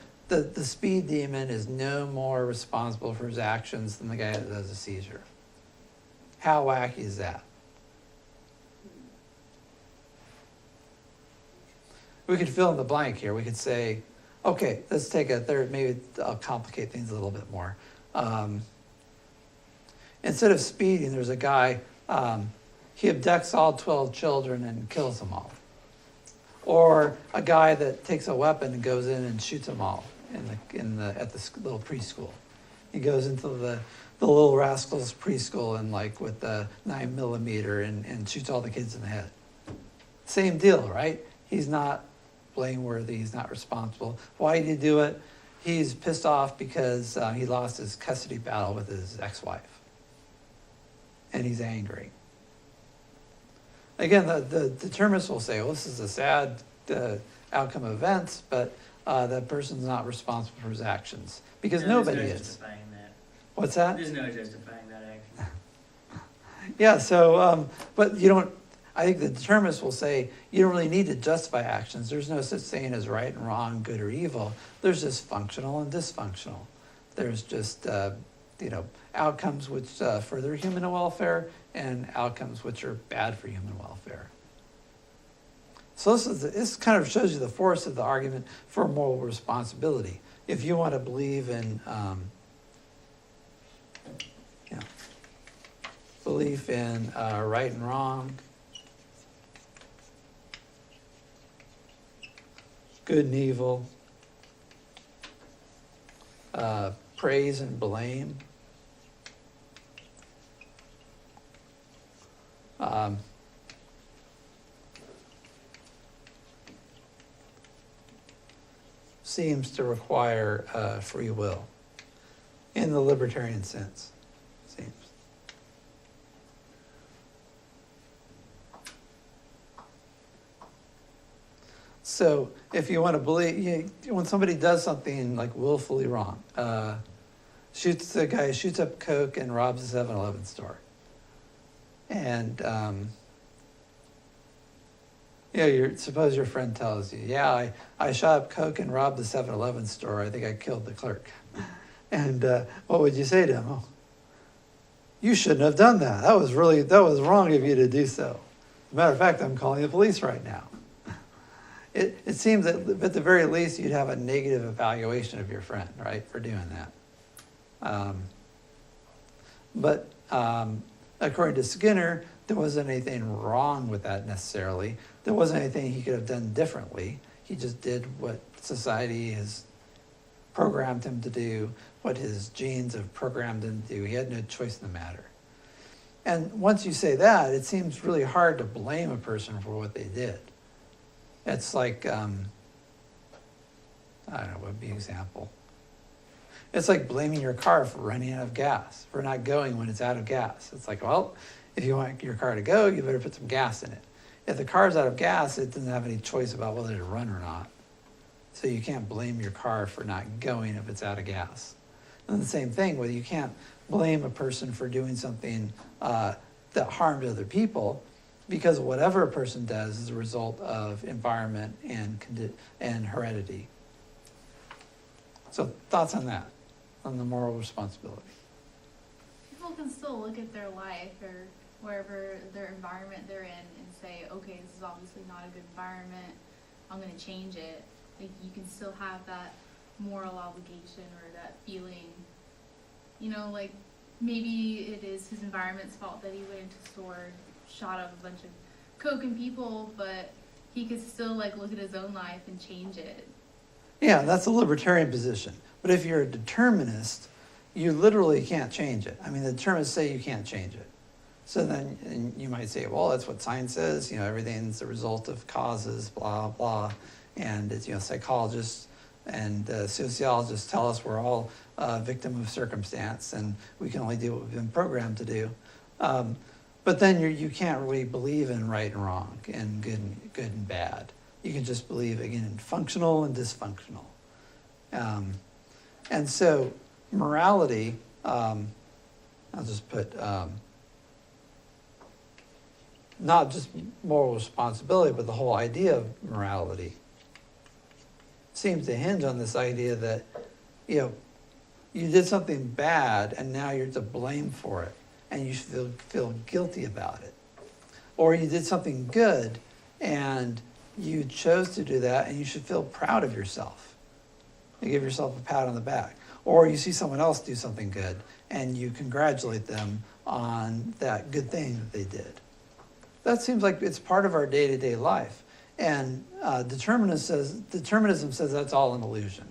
speed demon is no more responsible for his actions than the guy that does a seizure. How wacky is that? We could fill in the blank here. We could say, okay, let's take a third, maybe I'll complicate things a little bit more. Instead of speeding, there's a guy, he abducts all 12 children and kills them all. Or a guy that takes a weapon and goes in and shoots them all at the little preschool. He goes into the Little Rascals preschool and like with the 9mm and shoots all the kids in the head. Same deal, right? He's not blameworthy. He's not responsible. Why did he do it? He's pissed off because he lost his custody battle with his ex-wife. And he's angry. Again, the determinists will say, well, this is a sad outcome of events, but that person's not responsible for his actions. Because nobody There's no is. justifying that. What's that? There's no justifying that action. Yeah, so, but you don't, I think the determinists will say, you don't really need to justify actions. There's no such thing as right and wrong, good or evil. There's just functional and dysfunctional. There's just, outcomes which further human welfare and outcomes which are bad for human welfare. So this kind of shows you the force of the argument for moral responsibility. If you want to believe in, belief in right and wrong, good and evil, praise and blame, seems to require free will in the libertarian sense, seems. So if you want to believe, when somebody does something like willfully wrong, shoots up Coke and robs a 7-Eleven store. And, suppose your friend tells you, I shot up Coke and robbed the 7-Eleven store. I think I killed the clerk. And what would you say to him? Oh, you shouldn't have done that. That was wrong of you to do so. As a matter of fact, I'm calling the police right now. It seems that at the very least you'd have a negative evaluation of your friend, right, for doing that. But according to Skinner, there wasn't anything wrong with that necessarily. There wasn't anything he could have done differently. He just did what society has programmed him to do, what his genes have programmed him to do. He had no choice in the matter. And once you say that, it seems really hard to blame a person for what they did. It's like, I don't know, what would be an example? It's like blaming your car for running out of gas, for not going when it's out of gas. It's like, well, if you want your car to go, you better put some gas in it. If the car's out of gas, it doesn't have any choice about whether to run or not. So you can't blame your car for not going if it's out of gas. And the same thing with you can't blame a person for doing something that harmed other people, because whatever a person does is a result of environment and heredity. So thoughts on that, on the moral responsibility? People can still look at their life or wherever their environment they're in and say, okay, this is obviously not a good environment, I'm going to change it. Like, you can still have that moral obligation or that feeling, you know, like maybe it is his environment's fault that he went into a store, shot up a bunch of coke and people, but he could still like look at his own life and change it. Yeah, that's a libertarian position. But if you're a determinist, you literally can't change it. I mean, the determinists say you can't change it. So then and you might say, well, that's what science says. You know, everything's a result of causes, blah, blah. And it's, you know, psychologists and sociologists tell us we're all a victim of circumstance and we can only do what we've been programmed to do. But then you can't really believe in right and wrong and good and bad. You can just believe, again, in functional and dysfunctional. And so morality, I'll just put, not just moral responsibility, but the whole idea of morality seems to hinge on this idea that, you know, you did something bad and now you're to blame for it and you should feel guilty about it. Or you did something good and you chose to do that and you should feel proud of yourself. You give yourself a pat on the back. Or you see someone else do something good and you congratulate them on that good thing that they did. That seems like it's part of our day-to-day life. And determinism says that's all an illusion.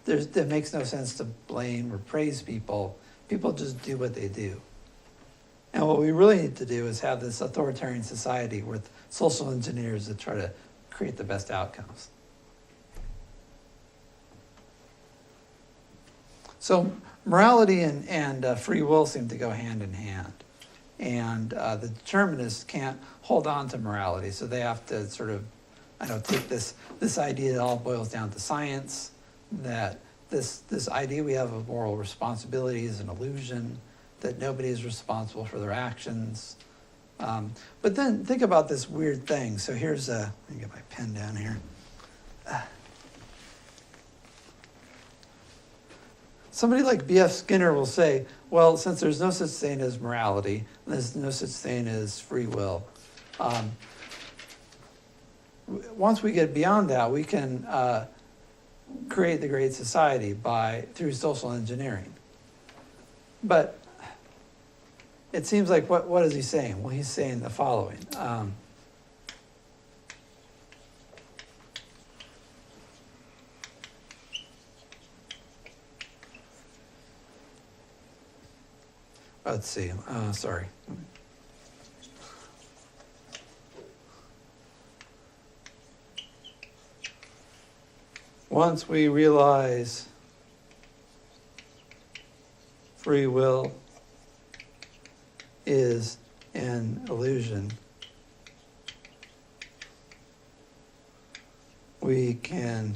It makes no sense to blame or praise people. People just do what they do. And what we really need to do is have this authoritarian society with social engineers that try to create the best outcomes. So morality and free will seem to go hand in hand. And the determinists can't hold on to morality, so they have to sort of, take this idea that all boils down to science, that this idea we have of moral responsibility is an illusion, that nobody is responsible for their actions. But then think about this weird thing. So here's let me get my pen down here. Somebody like B.F. Skinner will say, well, since there's no such thing as morality, there's no such thing as free will. Once we get beyond that, we can create the great society through social engineering. But it seems like, what is he saying? Well, he's saying the following. Let's see, sorry. Once we realize free will is an illusion, we can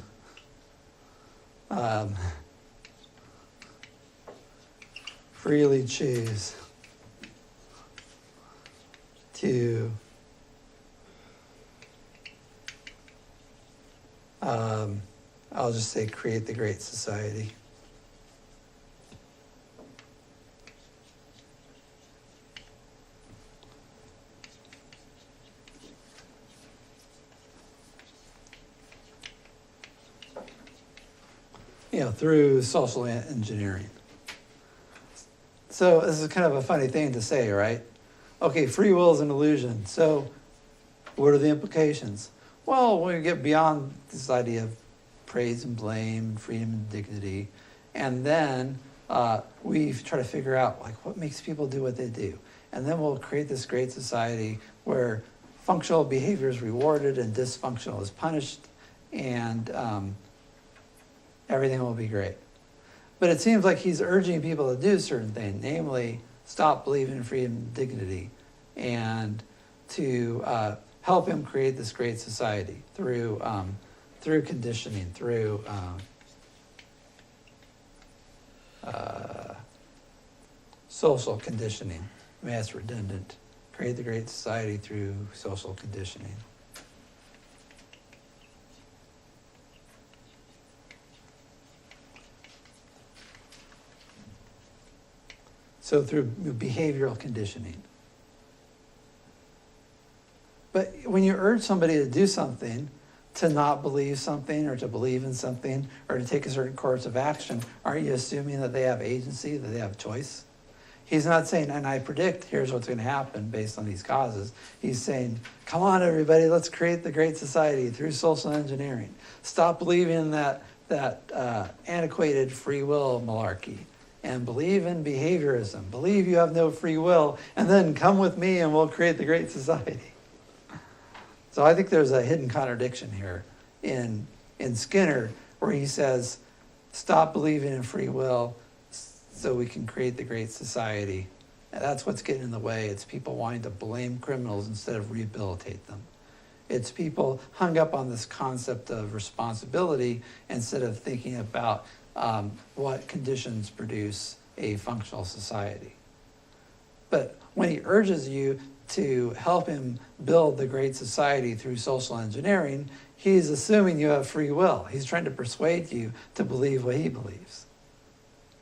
freely choose to I'll just say create the great society. Through social engineering. So this is kind of a funny thing to say, right? Okay, free will is an illusion. So what are the implications? Well, when we get beyond this idea of praise and blame, freedom and dignity, and then we try to figure out what makes people do what they do. And then we'll create this great society where functional behavior is rewarded and dysfunctional is punished, and everything will be great. But it seems like he's urging people to do certain things, namely stop believing in freedom and dignity, and to help him create this great society through through conditioning, through social conditioning. I mean, that's redundant. Create the great society through social conditioning. So through behavioral conditioning. But when you urge somebody to do something, to not believe something or to believe in something or to take a certain course of action, aren't you assuming that they have agency, that they have choice? He's not saying, and I predict here's what's going to happen based on these causes. He's saying, come on, everybody, let's create the great society through social engineering. Stop believing in that antiquated free will malarkey and believe in behaviorism. Believe you have no free will, and then come with me and we'll create the great society. So I think there's a hidden contradiction here in Skinner, where he says, stop believing in free will so we can create the great society. And that's what's getting in the way. It's people wanting to blame criminals instead of rehabilitate them. It's people hung up on this concept of responsibility instead of thinking about what conditions produce a functional society. But when he urges you to help him build the great society through social engineering, he's assuming you have free will. He's trying to persuade you to believe what he believes.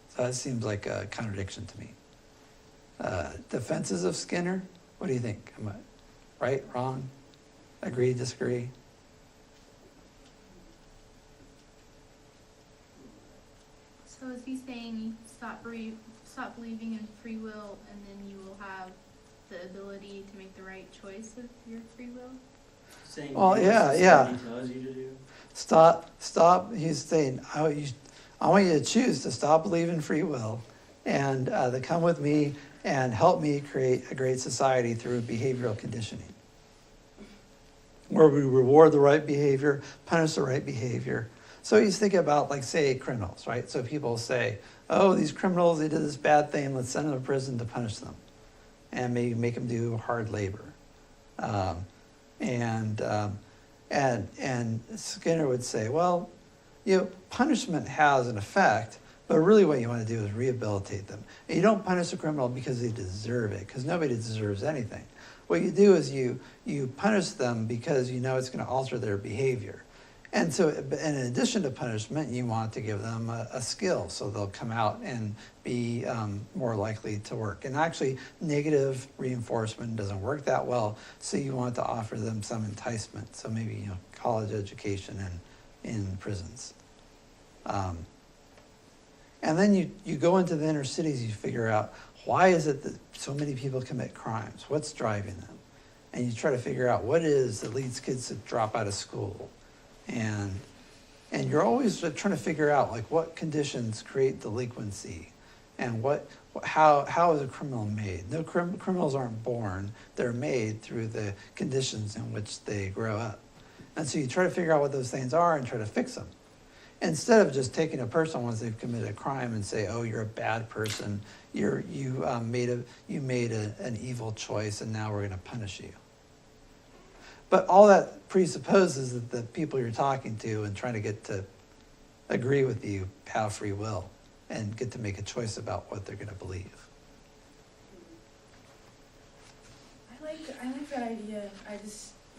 So that seems like a contradiction to me. Defenses of Skinner? What do you think? Am I right, wrong, agree, disagree? So is he saying stop believing in free will, and then you will have the ability to make the right choice with your free will? Saying Well, what yeah. society tells you to do. Stop. He's saying, I want you to choose to stop believing free will and to come with me and help me create a great society through behavioral conditioning, where we reward the right behavior, punish the right behavior. So he's thinking about, like, say, criminals, right? So people say, oh, these criminals, they did this bad thing, let's send them to prison to punish them and maybe make them do hard labor. And Skinner would say, well, punishment has an effect, but really what you want to do is rehabilitate them. And you don't punish a criminal because they deserve it, because nobody deserves anything. What you do is you punish them because you know it's going to alter their behavior. And so in addition to punishment, you want to give them a skill so they'll come out and be more likely to work. And actually, negative reinforcement doesn't work that well, so you want to offer them some enticement. So maybe college education in prisons. And then you go into the inner cities, you figure out, why is it that so many people commit crimes? What's driving them? And you try to figure out what it is that leads kids to drop out of school. And you're always trying to figure out, like, what conditions create delinquency, and how is a criminal made? No, criminals aren't born; they're made through the conditions in which they grow up. And so you try to figure out what those things are and try to fix them, instead of just taking a person once they've committed a crime and say, "Oh, you're a bad person. You made an evil choice, and now we're going to punish you." But all that presupposes that the people you're talking to and trying to get to agree with you have free will and get to make a choice about what they're going to believe. I like that idea.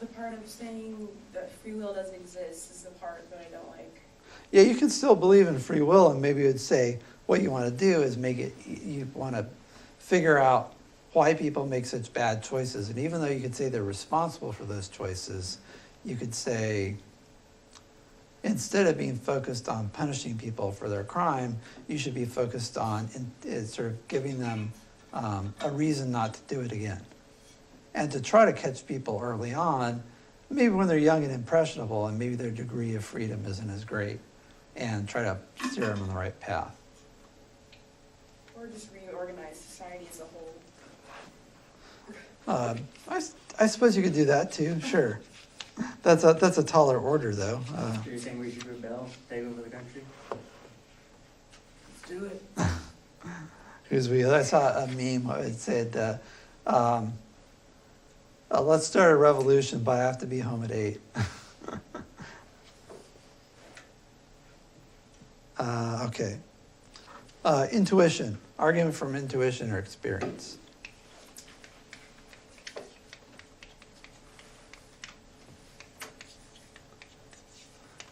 The part of saying that free will doesn't exist is the part that I don't like. Yeah, you can still believe in free will, and maybe you'd say what you want to do is you want to figure out why people make such bad choices. And even though you could say they're responsible for those choices, you could say, instead of being focused on punishing people for their crime, you should be focused on sort of giving them a reason not to do it again. And to try to catch people early on, maybe when they're young and impressionable and maybe their degree of freedom isn't as great, and try to steer them on the right path. Or just reorganize society as a whole. I suppose you could do that too, sure. That's a taller order, though. So you're saying we should rebel, take over the country? Let's do it. Because I saw a meme that said, let's start a revolution, but I have to be home at 8. Okay. Intuition, argument from intuition or experience.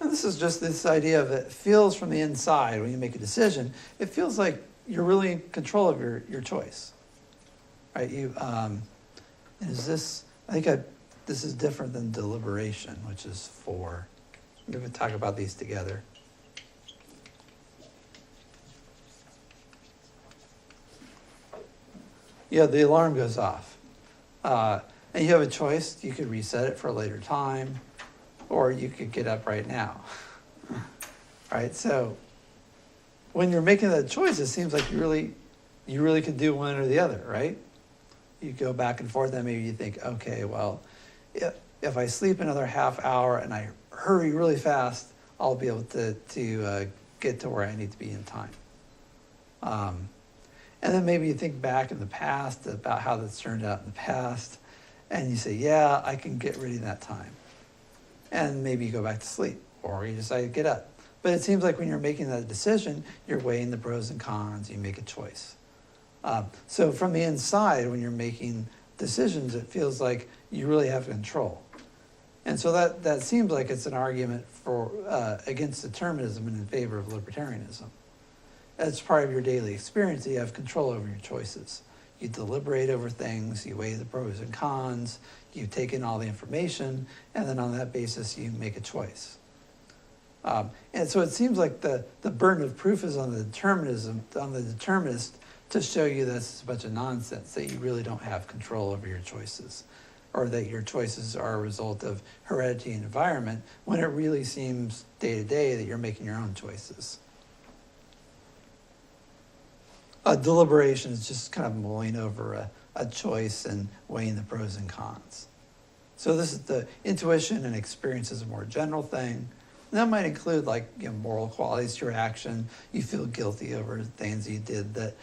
And this is just this idea of it feels from the inside when you make a decision, it feels like you're really in control of your choice, right? This is different than deliberation, which is 4. We're going to talk about these together. Yeah, the alarm goes off. And you have a choice. You could reset it for a later time, or you could get up right now. Right? So when you're making that choice, it seems like you really could do one or the other, right? You go back and forth, and maybe you think, okay, well, if I sleep another half hour and I hurry really fast, I'll be able to get to where I need to be in time. And then maybe you think back in the past about how that's turned out in the past, and you say, yeah, I can get ready in that time. And maybe you go back to sleep, or you decide to get up. But it seems like when you're making that decision, you're weighing the pros and cons, you make a choice. So from the inside, when you're making decisions, it feels like you really have control. And so that seems like it's an argument for against determinism and in favor of libertarianism. As part of your daily experience, you have control over your choices. You deliberate over things, you weigh the pros and cons, you take in all the information, and then on that basis, you make a choice. And so it seems like the burden of proof is on the determinist to show you that's a bunch of nonsense, that you really don't have control over your choices, or that your choices are a result of heredity and environment, when it really seems day to day that you're making your own choices. Deliberation is just kind of mulling over a choice and weighing the pros and cons. So this is the intuition and experience is a more general thing. And that might include moral qualities to your action. You feel guilty over things you did that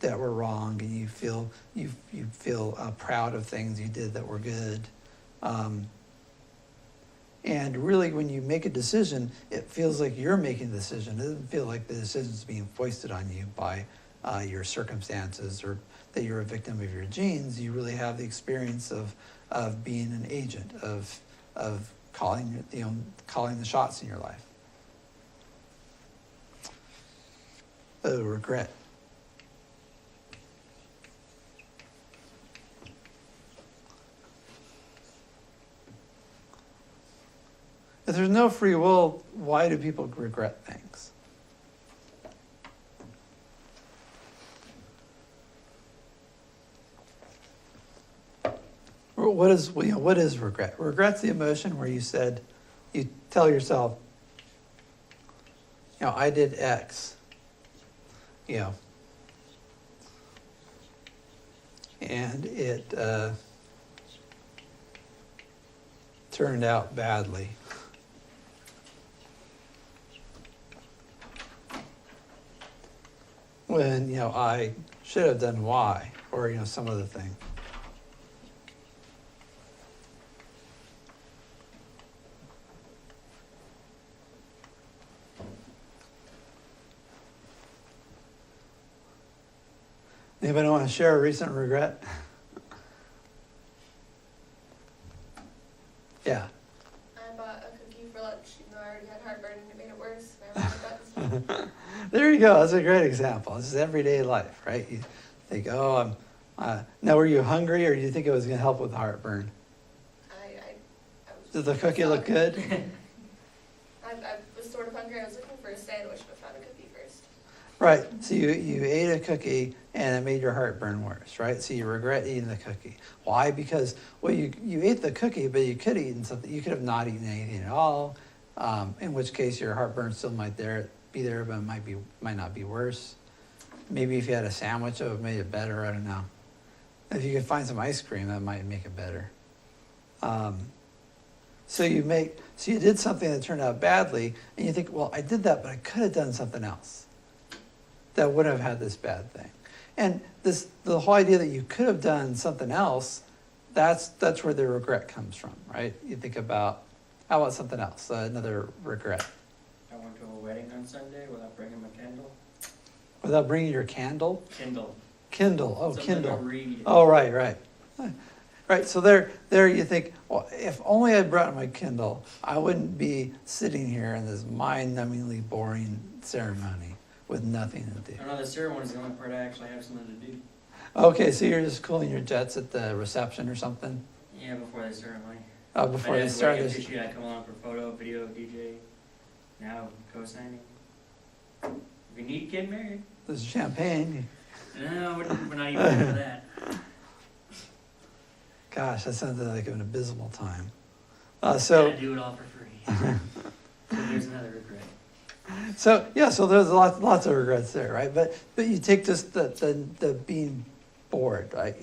were wrong, and you feel proud of things you did that were good. And really, when you make a decision, it feels like you're making the decision. It doesn't feel like the decision is being foisted on you by your circumstances, or that you're a victim of your genes. You really have the experience of being an agent, of calling the shots in your life. Regret. If there's no free will, why do people regret things? What is regret? Regret's the emotion where you tell yourself, I did X, and it turned out badly. When, I should have done Y, or, some other thing. Anybody want to share a recent regret? Yeah. I bought a cookie for lunch, even though I already had heartburn and it made it worse. And I really regret this. There you go. That's a great example. This is everyday life, right? You think, now were you hungry, or do you think it was going to help with heartburn? I Did the cookie look good? I was sort of hungry. I was looking for a sandwich, but found a cookie first. Right. So you ate a cookie and it made your heartburn worse, right? So you regret eating the cookie. Why? Because, you ate the cookie, but you could have eaten something. You could have not eaten anything at all, in which case your heartburn still might be there, but it might not be worse. Maybe if you had a sandwich, it would have made it better. I don't know. If you could find some ice cream, that might make it better. So you did something that turned out badly, and you think, well, I did that, but I could have done something else that wouldn't have had this bad thing. And the whole idea that you could have done something else, that's where the regret comes from, right? You think about, how about something else, another regret? I went to a wedding on Sunday without Without bringing your candle? Kindle. Kindle, oh, Something to Kindle. read. Oh, right. Right, so there you think, well, if only I brought my Kindle, I wouldn't be sitting here in this mind-numbingly boring ceremony with nothing to do. I don't know, the ceremony is the only part I actually have something to do. Okay, so you're just cooling your jets at the reception or something? Yeah, before the ceremony. Before I they just start wake up this? to shoot, I come along for photo, video, DJ, now co-signing. If you need to get married. This is champagne. No, we're not even there for that. Gosh, that sounds like an abysmal time. Gotta do it all for free. So there's another regret. So there's lots of regrets there, right? But you take just the being bored, right?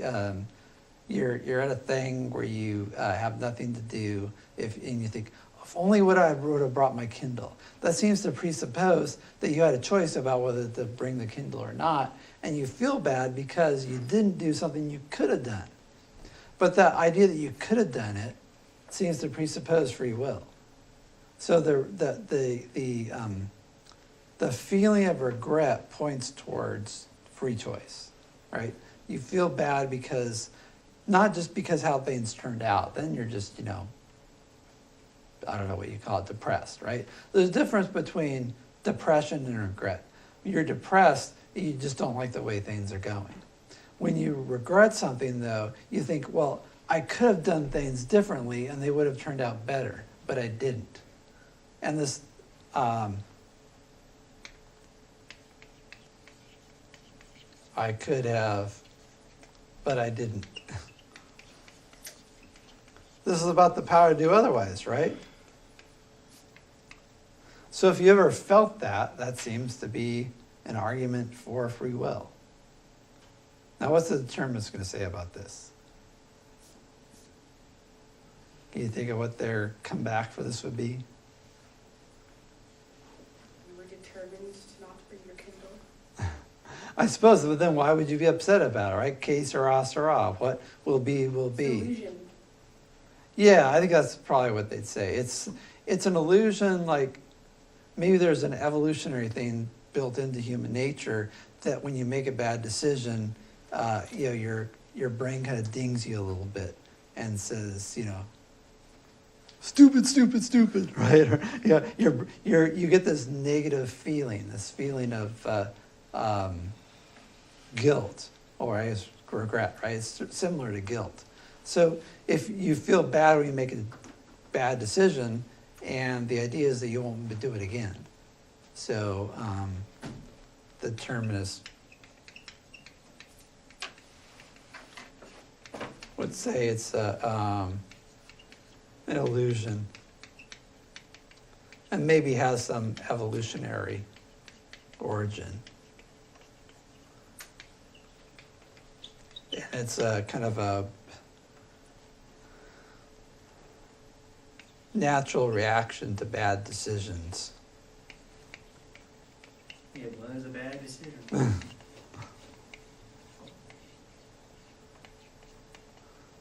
You're at a thing where you have nothing to do, and you think, if only would I would have brought my Kindle. That seems to presuppose that you had a choice about whether to bring the Kindle or not, and you feel bad because you didn't do something you could have done. But the idea that you could have done it seems to presuppose free will. So the feeling of regret points towards free choice, right? You feel bad because, not just because how things turned out, then you're just, I don't know what you call it, depressed, right? There's a difference between depression and regret. When you're depressed, you just don't like the way things are going. When you regret something, though, you think, well, I could have done things differently and they would have turned out better, but I didn't. And this, I could have, but I didn't. This is about the power to do otherwise, right? So if you ever felt that, that seems to be an argument for free will. Now, what's the determinist going to say about this? Can you think of what their comeback for this would be? You were determined not to bring your Kindle. I suppose, but then why would you be upset about it, right? Que sera, sera. What will be, will It's be. an illusion. Yeah, I think that's probably what they'd say. It's an illusion, like maybe there's an evolutionary thing built into human nature that when you make a bad decision, your brain kind of dings you a little bit and says, stupid, right? Or, you get this negative feeling, this feeling of guilt, or I guess regret, right? It's similar to guilt. So if you feel bad when you make a bad decision, and the idea is that you won't do it again. So the determinist would say it's an illusion, and maybe has some evolutionary origin. And it's a kind of a natural reaction to bad decisions. It was a bad decision.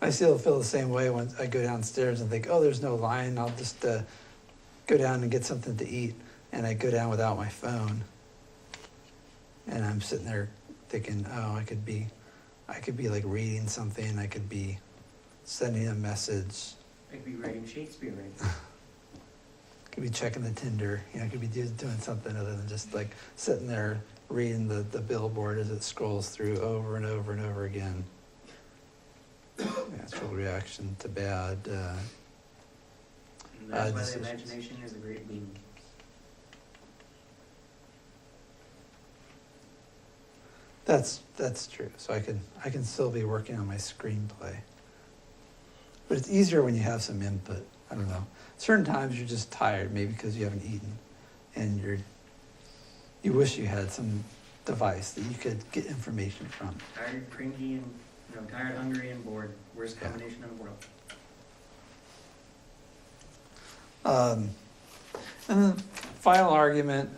I still feel the same way when I go downstairs and think, oh, there's no line. I'll just go down and get something to eat. And I go down without my phone. And I'm sitting there thinking, oh, I could be like reading something. I could be sending a message. I could be writing Shakespeare right now. Could be checking the Tinder. I could be doing something other than just like sitting there reading the billboard as it scrolls through over and over and over again. Natural reaction to bad. And that's why decisions. the imagination is a great boon. That's true. So I can still be working on my screenplay. But it's easier when you have some input. I don't know. Certain times you're just tired, maybe because you haven't eaten, and you wish you had some device that you could get information from. Tired, cranky, and tired, hungry, and bored. Worst combination in the world. And then final argument.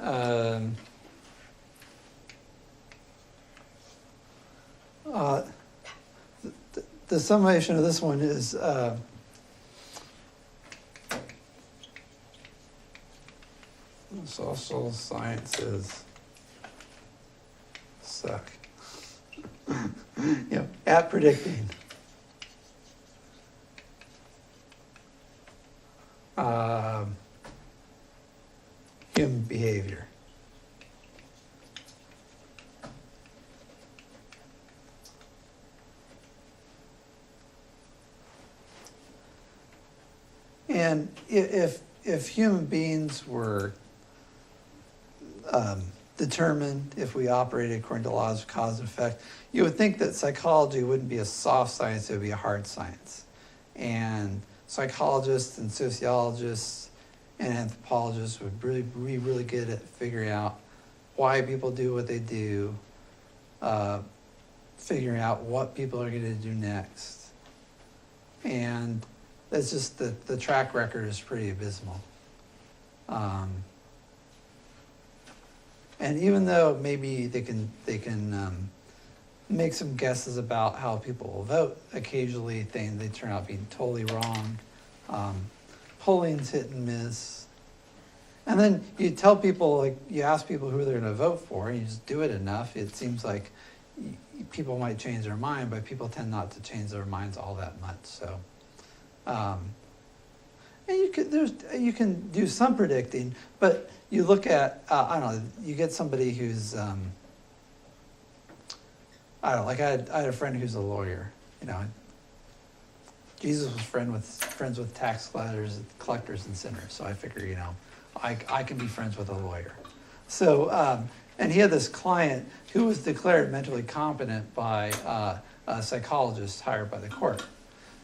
The summation of this one is social sciences suck. Yep, at predicting. Human behavior. And if human beings were determined, if we operated according to laws of cause and effect, you would think that psychology wouldn't be a soft science, it would be a hard science. And psychologists and sociologists and anthropologists would be really good at figuring out why people do what they do, figuring out what people are going to do next. And that's just the track record is pretty abysmal. And even though maybe they can make some guesses about how people will vote, occasionally they turn out being totally wrong. Polling's hit and miss. And then you tell people, like, you ask people who they're going to vote for, and you just do it enough, it seems like people might change their mind, but people tend not to change their minds all that much. So, and you can do some predicting, but you look at I don't know, you get somebody who's I don't know, like I had a friend who's a lawyer. You know, Jesus was friends with tax collectors and sinners. So I figure, you know, I can be friends with a lawyer. So and he had this client who was declared mentally competent by a psychologist hired by the court.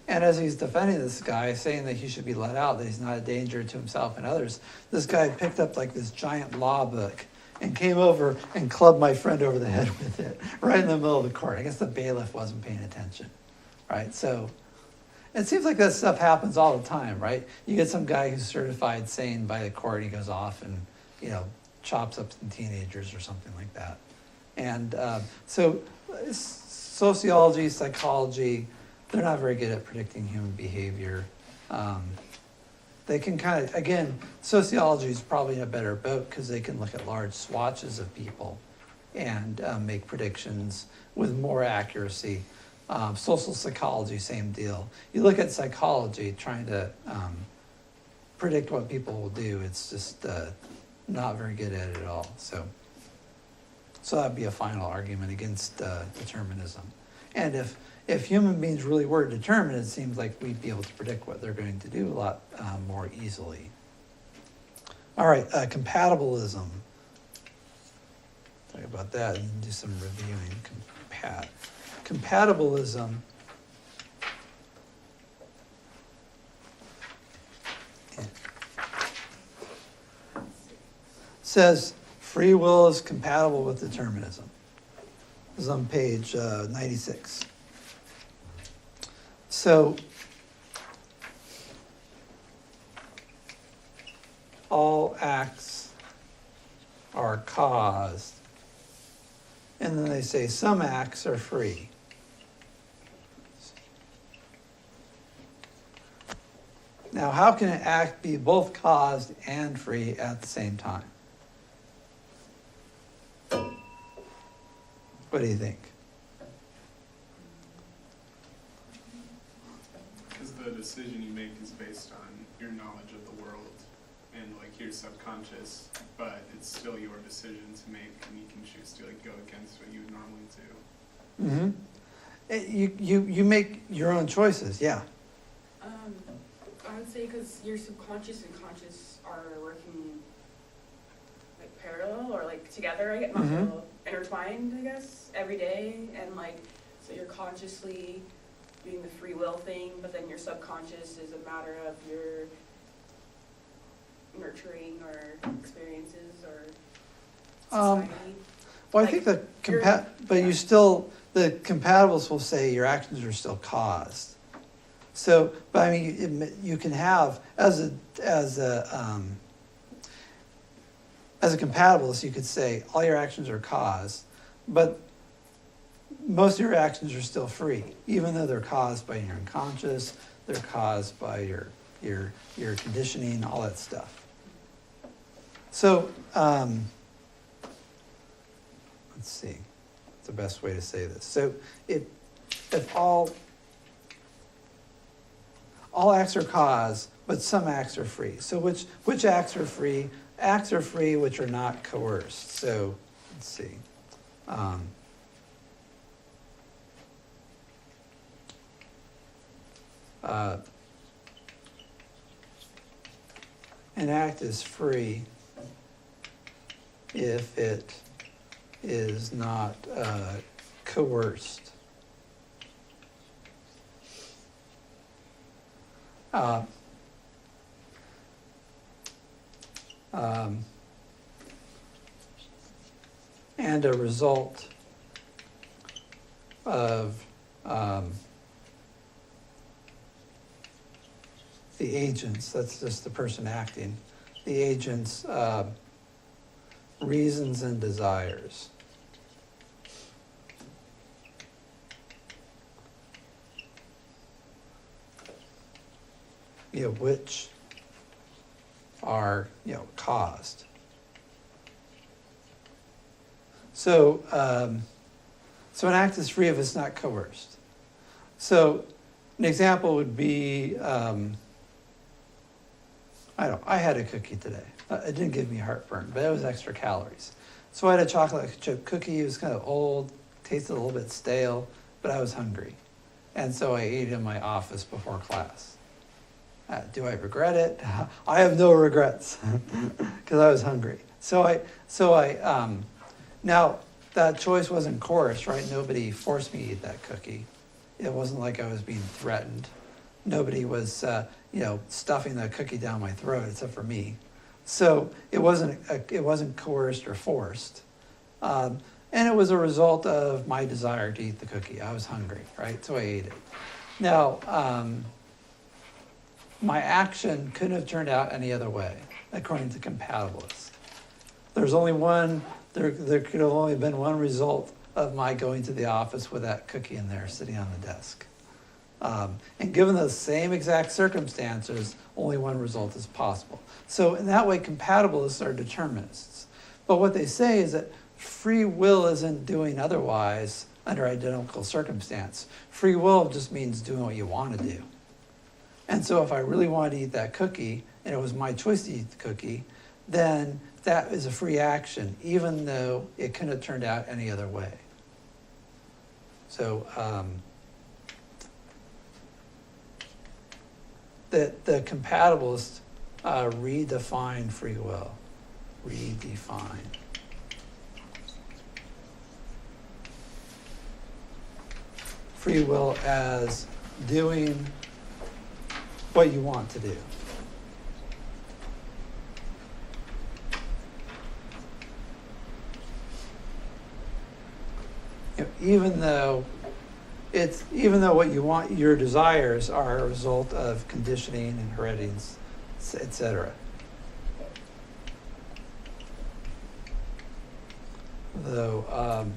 And as he's defending this guy, saying that he should be let out, that he's not a danger to himself and others, this guy picked up like this giant law book and came over and clubbed my friend over the head with it right in the middle of the court. I guess the bailiff wasn't paying attention, right? So it seems like that stuff happens all the time, right? You get some guy who's certified sane by the court, he goes off and, you know, chops up some teenagers or something like that. And so sociology, psychology, they're not very good at predicting human behavior. They can kind of, again, sociology is probably in a better boat because they can look at large swatches of people and make predictions with more accuracy. Social psychology, same deal. You look at psychology, trying to predict what people will do, it's just not very good at it at all. So that'd be a final argument against determinism. And if human beings really were determined, it seems like we'd be able to predict what they're going to do a lot more easily. All right, compatibilism. Talk about that and do some reviewing. Compatibilism says free will is compatible with determinism. This is on page 96. So, all acts are caused, and then they say some acts are free. Now, how can an act be both caused and free at the same time? What do you think? Because the decision you make is based on your knowledge of the world and like your subconscious, but it's still your decision to make, and you can choose to like go against what you would normally do. Mm-hmm. You make your own choices, yeah. I would say because your subconscious and conscious are working like parallel or like together, I guess, not parallel, intertwined, I guess, every day, and like so you're consciously doing the free will thing, but then your subconscious is a matter of your nurturing or experiences or society. Well, Like, I think the compatibles will say your actions are still caused. So, but I mean, you can have as a compatibilist, you could say all your actions are caused, but most of your actions are still free, even though they're caused by your unconscious, they're caused by your conditioning, all that stuff. So, let's see. the best way to say this. So if all acts are cause, but some acts are free. So which acts are free? Acts are free which are not coerced. So let's see. An act is free if it is not coerced. And a result of the agent's, that's just the person acting, the agent's reasons and desires. Which are, caused. So an act is free if it's not coerced. So an example would be, I had a cookie today. It didn't give me heartburn, but it was extra calories. So I had a chocolate chip cookie. It was kind of old, tasted a little bit stale, but I was hungry. And so I ate it in my office before class. Do I regret it? I have no regrets because I was hungry. Now that choice wasn't coerced, right? Nobody forced me to eat that cookie. It wasn't like I was being threatened. Nobody was, stuffing the cookie down my throat except for me. So it wasn't coerced or forced. And it was a result of my desire to eat the cookie. I was hungry, right? So I ate it. Now, my action couldn't have turned out any other way, according to compatibilists. There's only one, there could have only been one result of my going to the office with that cookie in there sitting on the desk. And given those same exact circumstances, only one result is possible. So in that way, compatibilists are determinists. But what they say is that free will isn't doing otherwise under identical circumstance. Free will just means doing what you want to do. And so if I really wanted to eat that cookie, and it was my choice to eat the cookie, then that is a free action, even though it couldn't have turned out any other way. So the compatibilists redefine free will. Redefine. Free will as doing what you want to do. Even though what you want, your desires are a result of conditioning and heredity, etc. Though,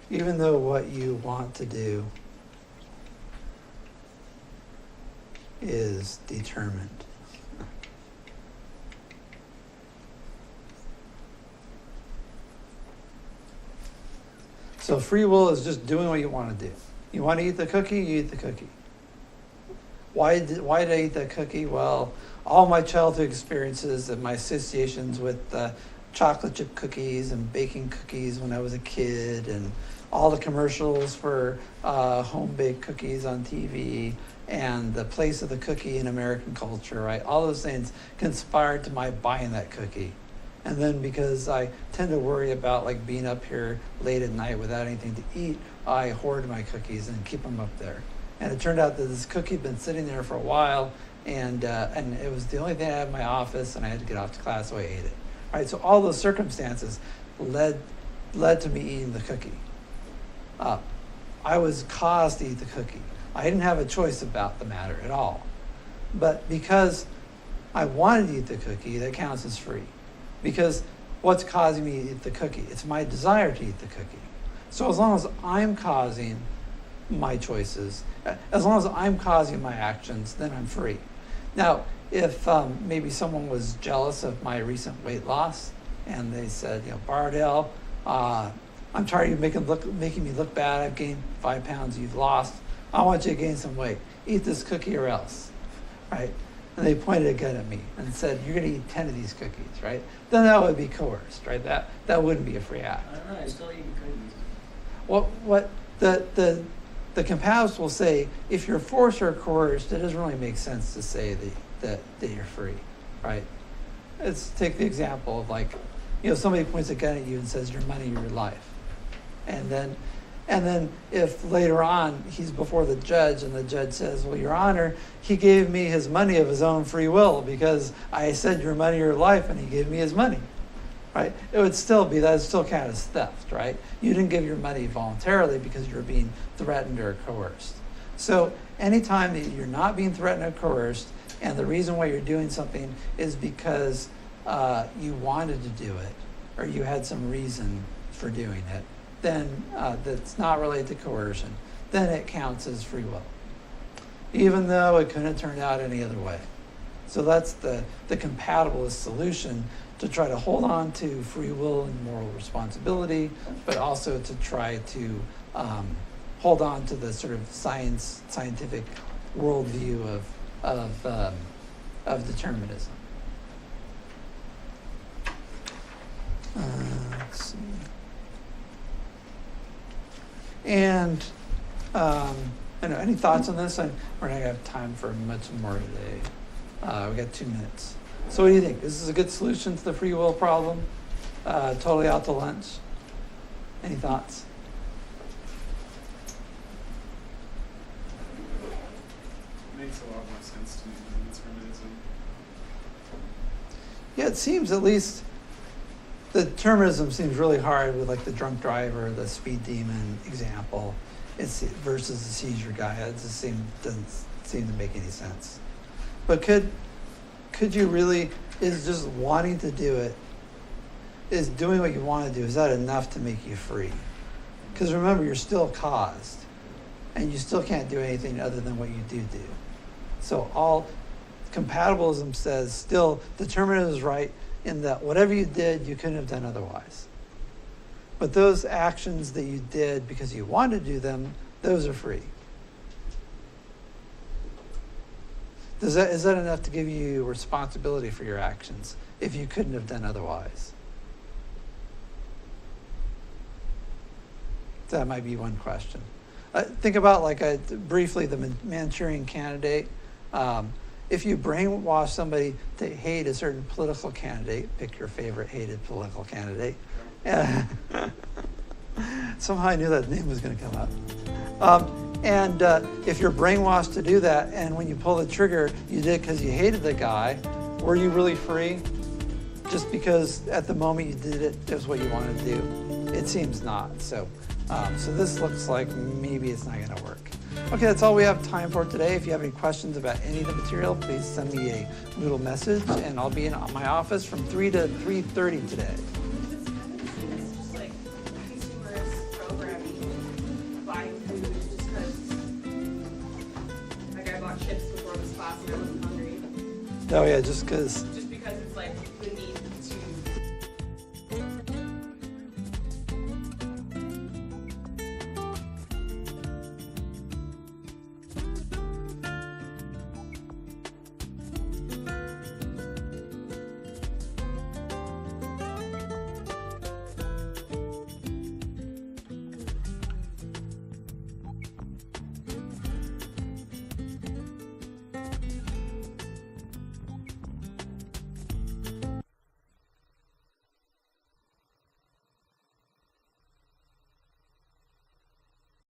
even though what you want to do is determined. So free will is just doing what you want to do. You want to eat the cookie, you eat the cookie. Why did I eat that cookie? Well, all my childhood experiences and my associations with chocolate chip cookies and baking cookies when I was a kid, and all the commercials for home-baked cookies on TV, and the place of the cookie in American culture, right? All those things conspired to my buying that cookie. And then because I tend to worry about like being up here late at night without anything to eat, I hoard my cookies and keep them up there. And it turned out that this cookie had been sitting there for a while, and it was the only thing I had in my office, and I had to get off to class, so I ate it. All right, so all those circumstances led to me eating the cookie. I was caused to eat the cookie. I didn't have a choice about the matter at all. But because I wanted to eat the cookie, that counts as free. Because what's causing me to eat the cookie? It's my desire to eat the cookie. So as long as I'm causing my choices, as long as I'm causing my actions, then I'm free. Now, if maybe someone was jealous of my recent weight loss and they said, Bardell, I'm tired of you making me look bad. I've gained 5 pounds. You've lost. I want you to gain some weight. Eat this cookie or else, right? And they pointed a gun at me and said, you're going to eat 10 of these cookies, right? Then that would be coerced, right? That wouldn't be a free act. I don't know, I still eat cookies. What the compatibilists will say, if you're forced or coerced, it doesn't really make sense to say that you're free, right? Let's take the example of like, somebody points a gun at you and says your money or your life. And then if later on he's before the judge and the judge says, well, Your Honor, he gave me his money of his own free will because I said your money or your life and he gave me his money, right? It would still count as theft, right? You didn't give your money voluntarily because you were being threatened or coerced. So anytime that you're not being threatened or coerced and the reason why you're doing something is because you wanted to do it or you had some reason for doing it, then that's not related to coercion, then it counts as free will, even though it couldn't have turned out any other way. So that's the compatibilist solution, to try to hold on to free will and moral responsibility, but also to try to hold on to the sort of scientific worldview of determinism. Let's see. And I don't know, any thoughts on this? We're not going to have time for much more today. We got 2 minutes. So what do you think? This is a good solution to the free will problem? Totally out to lunch? Any thoughts? Makes a lot more sense to me than determinism. Yeah, it seems at least the determinism seems really hard with like the drunk driver, the speed demon example, versus the seizure guy. It just doesn't seem to make any sense. But could you really, is just wanting to do it, is doing what you want to do, is that enough to make you free? Because remember, you're still caused, and you still can't do anything other than what you do. So all compatibilism says still determinism is right in that whatever you did, you couldn't have done otherwise. But those actions that you did because you wanted to do them, those are free. Is that enough to give you responsibility for your actions if you couldn't have done otherwise? That might be one question. Think about briefly the Manchurian Candidate. If you brainwash somebody to hate a certain political candidate, pick your favorite hated political candidate. Somehow I knew that name was going to come up. And if you're brainwashed to do that, and when you pull the trigger, you did because you hated the guy, were you really free? Just because at the moment you did it, it was what you wanted to do? It seems not. So this looks like maybe it's not going to work. Okay, that's all we have time for today. If you have any questions about any of the material, please send me a Moodle message, and I'll be in my office from 3 to 3:30 today. It's just like consumerist programming, buying food just because, like I bought chips before this class and I wasn't hungry. Oh yeah, just because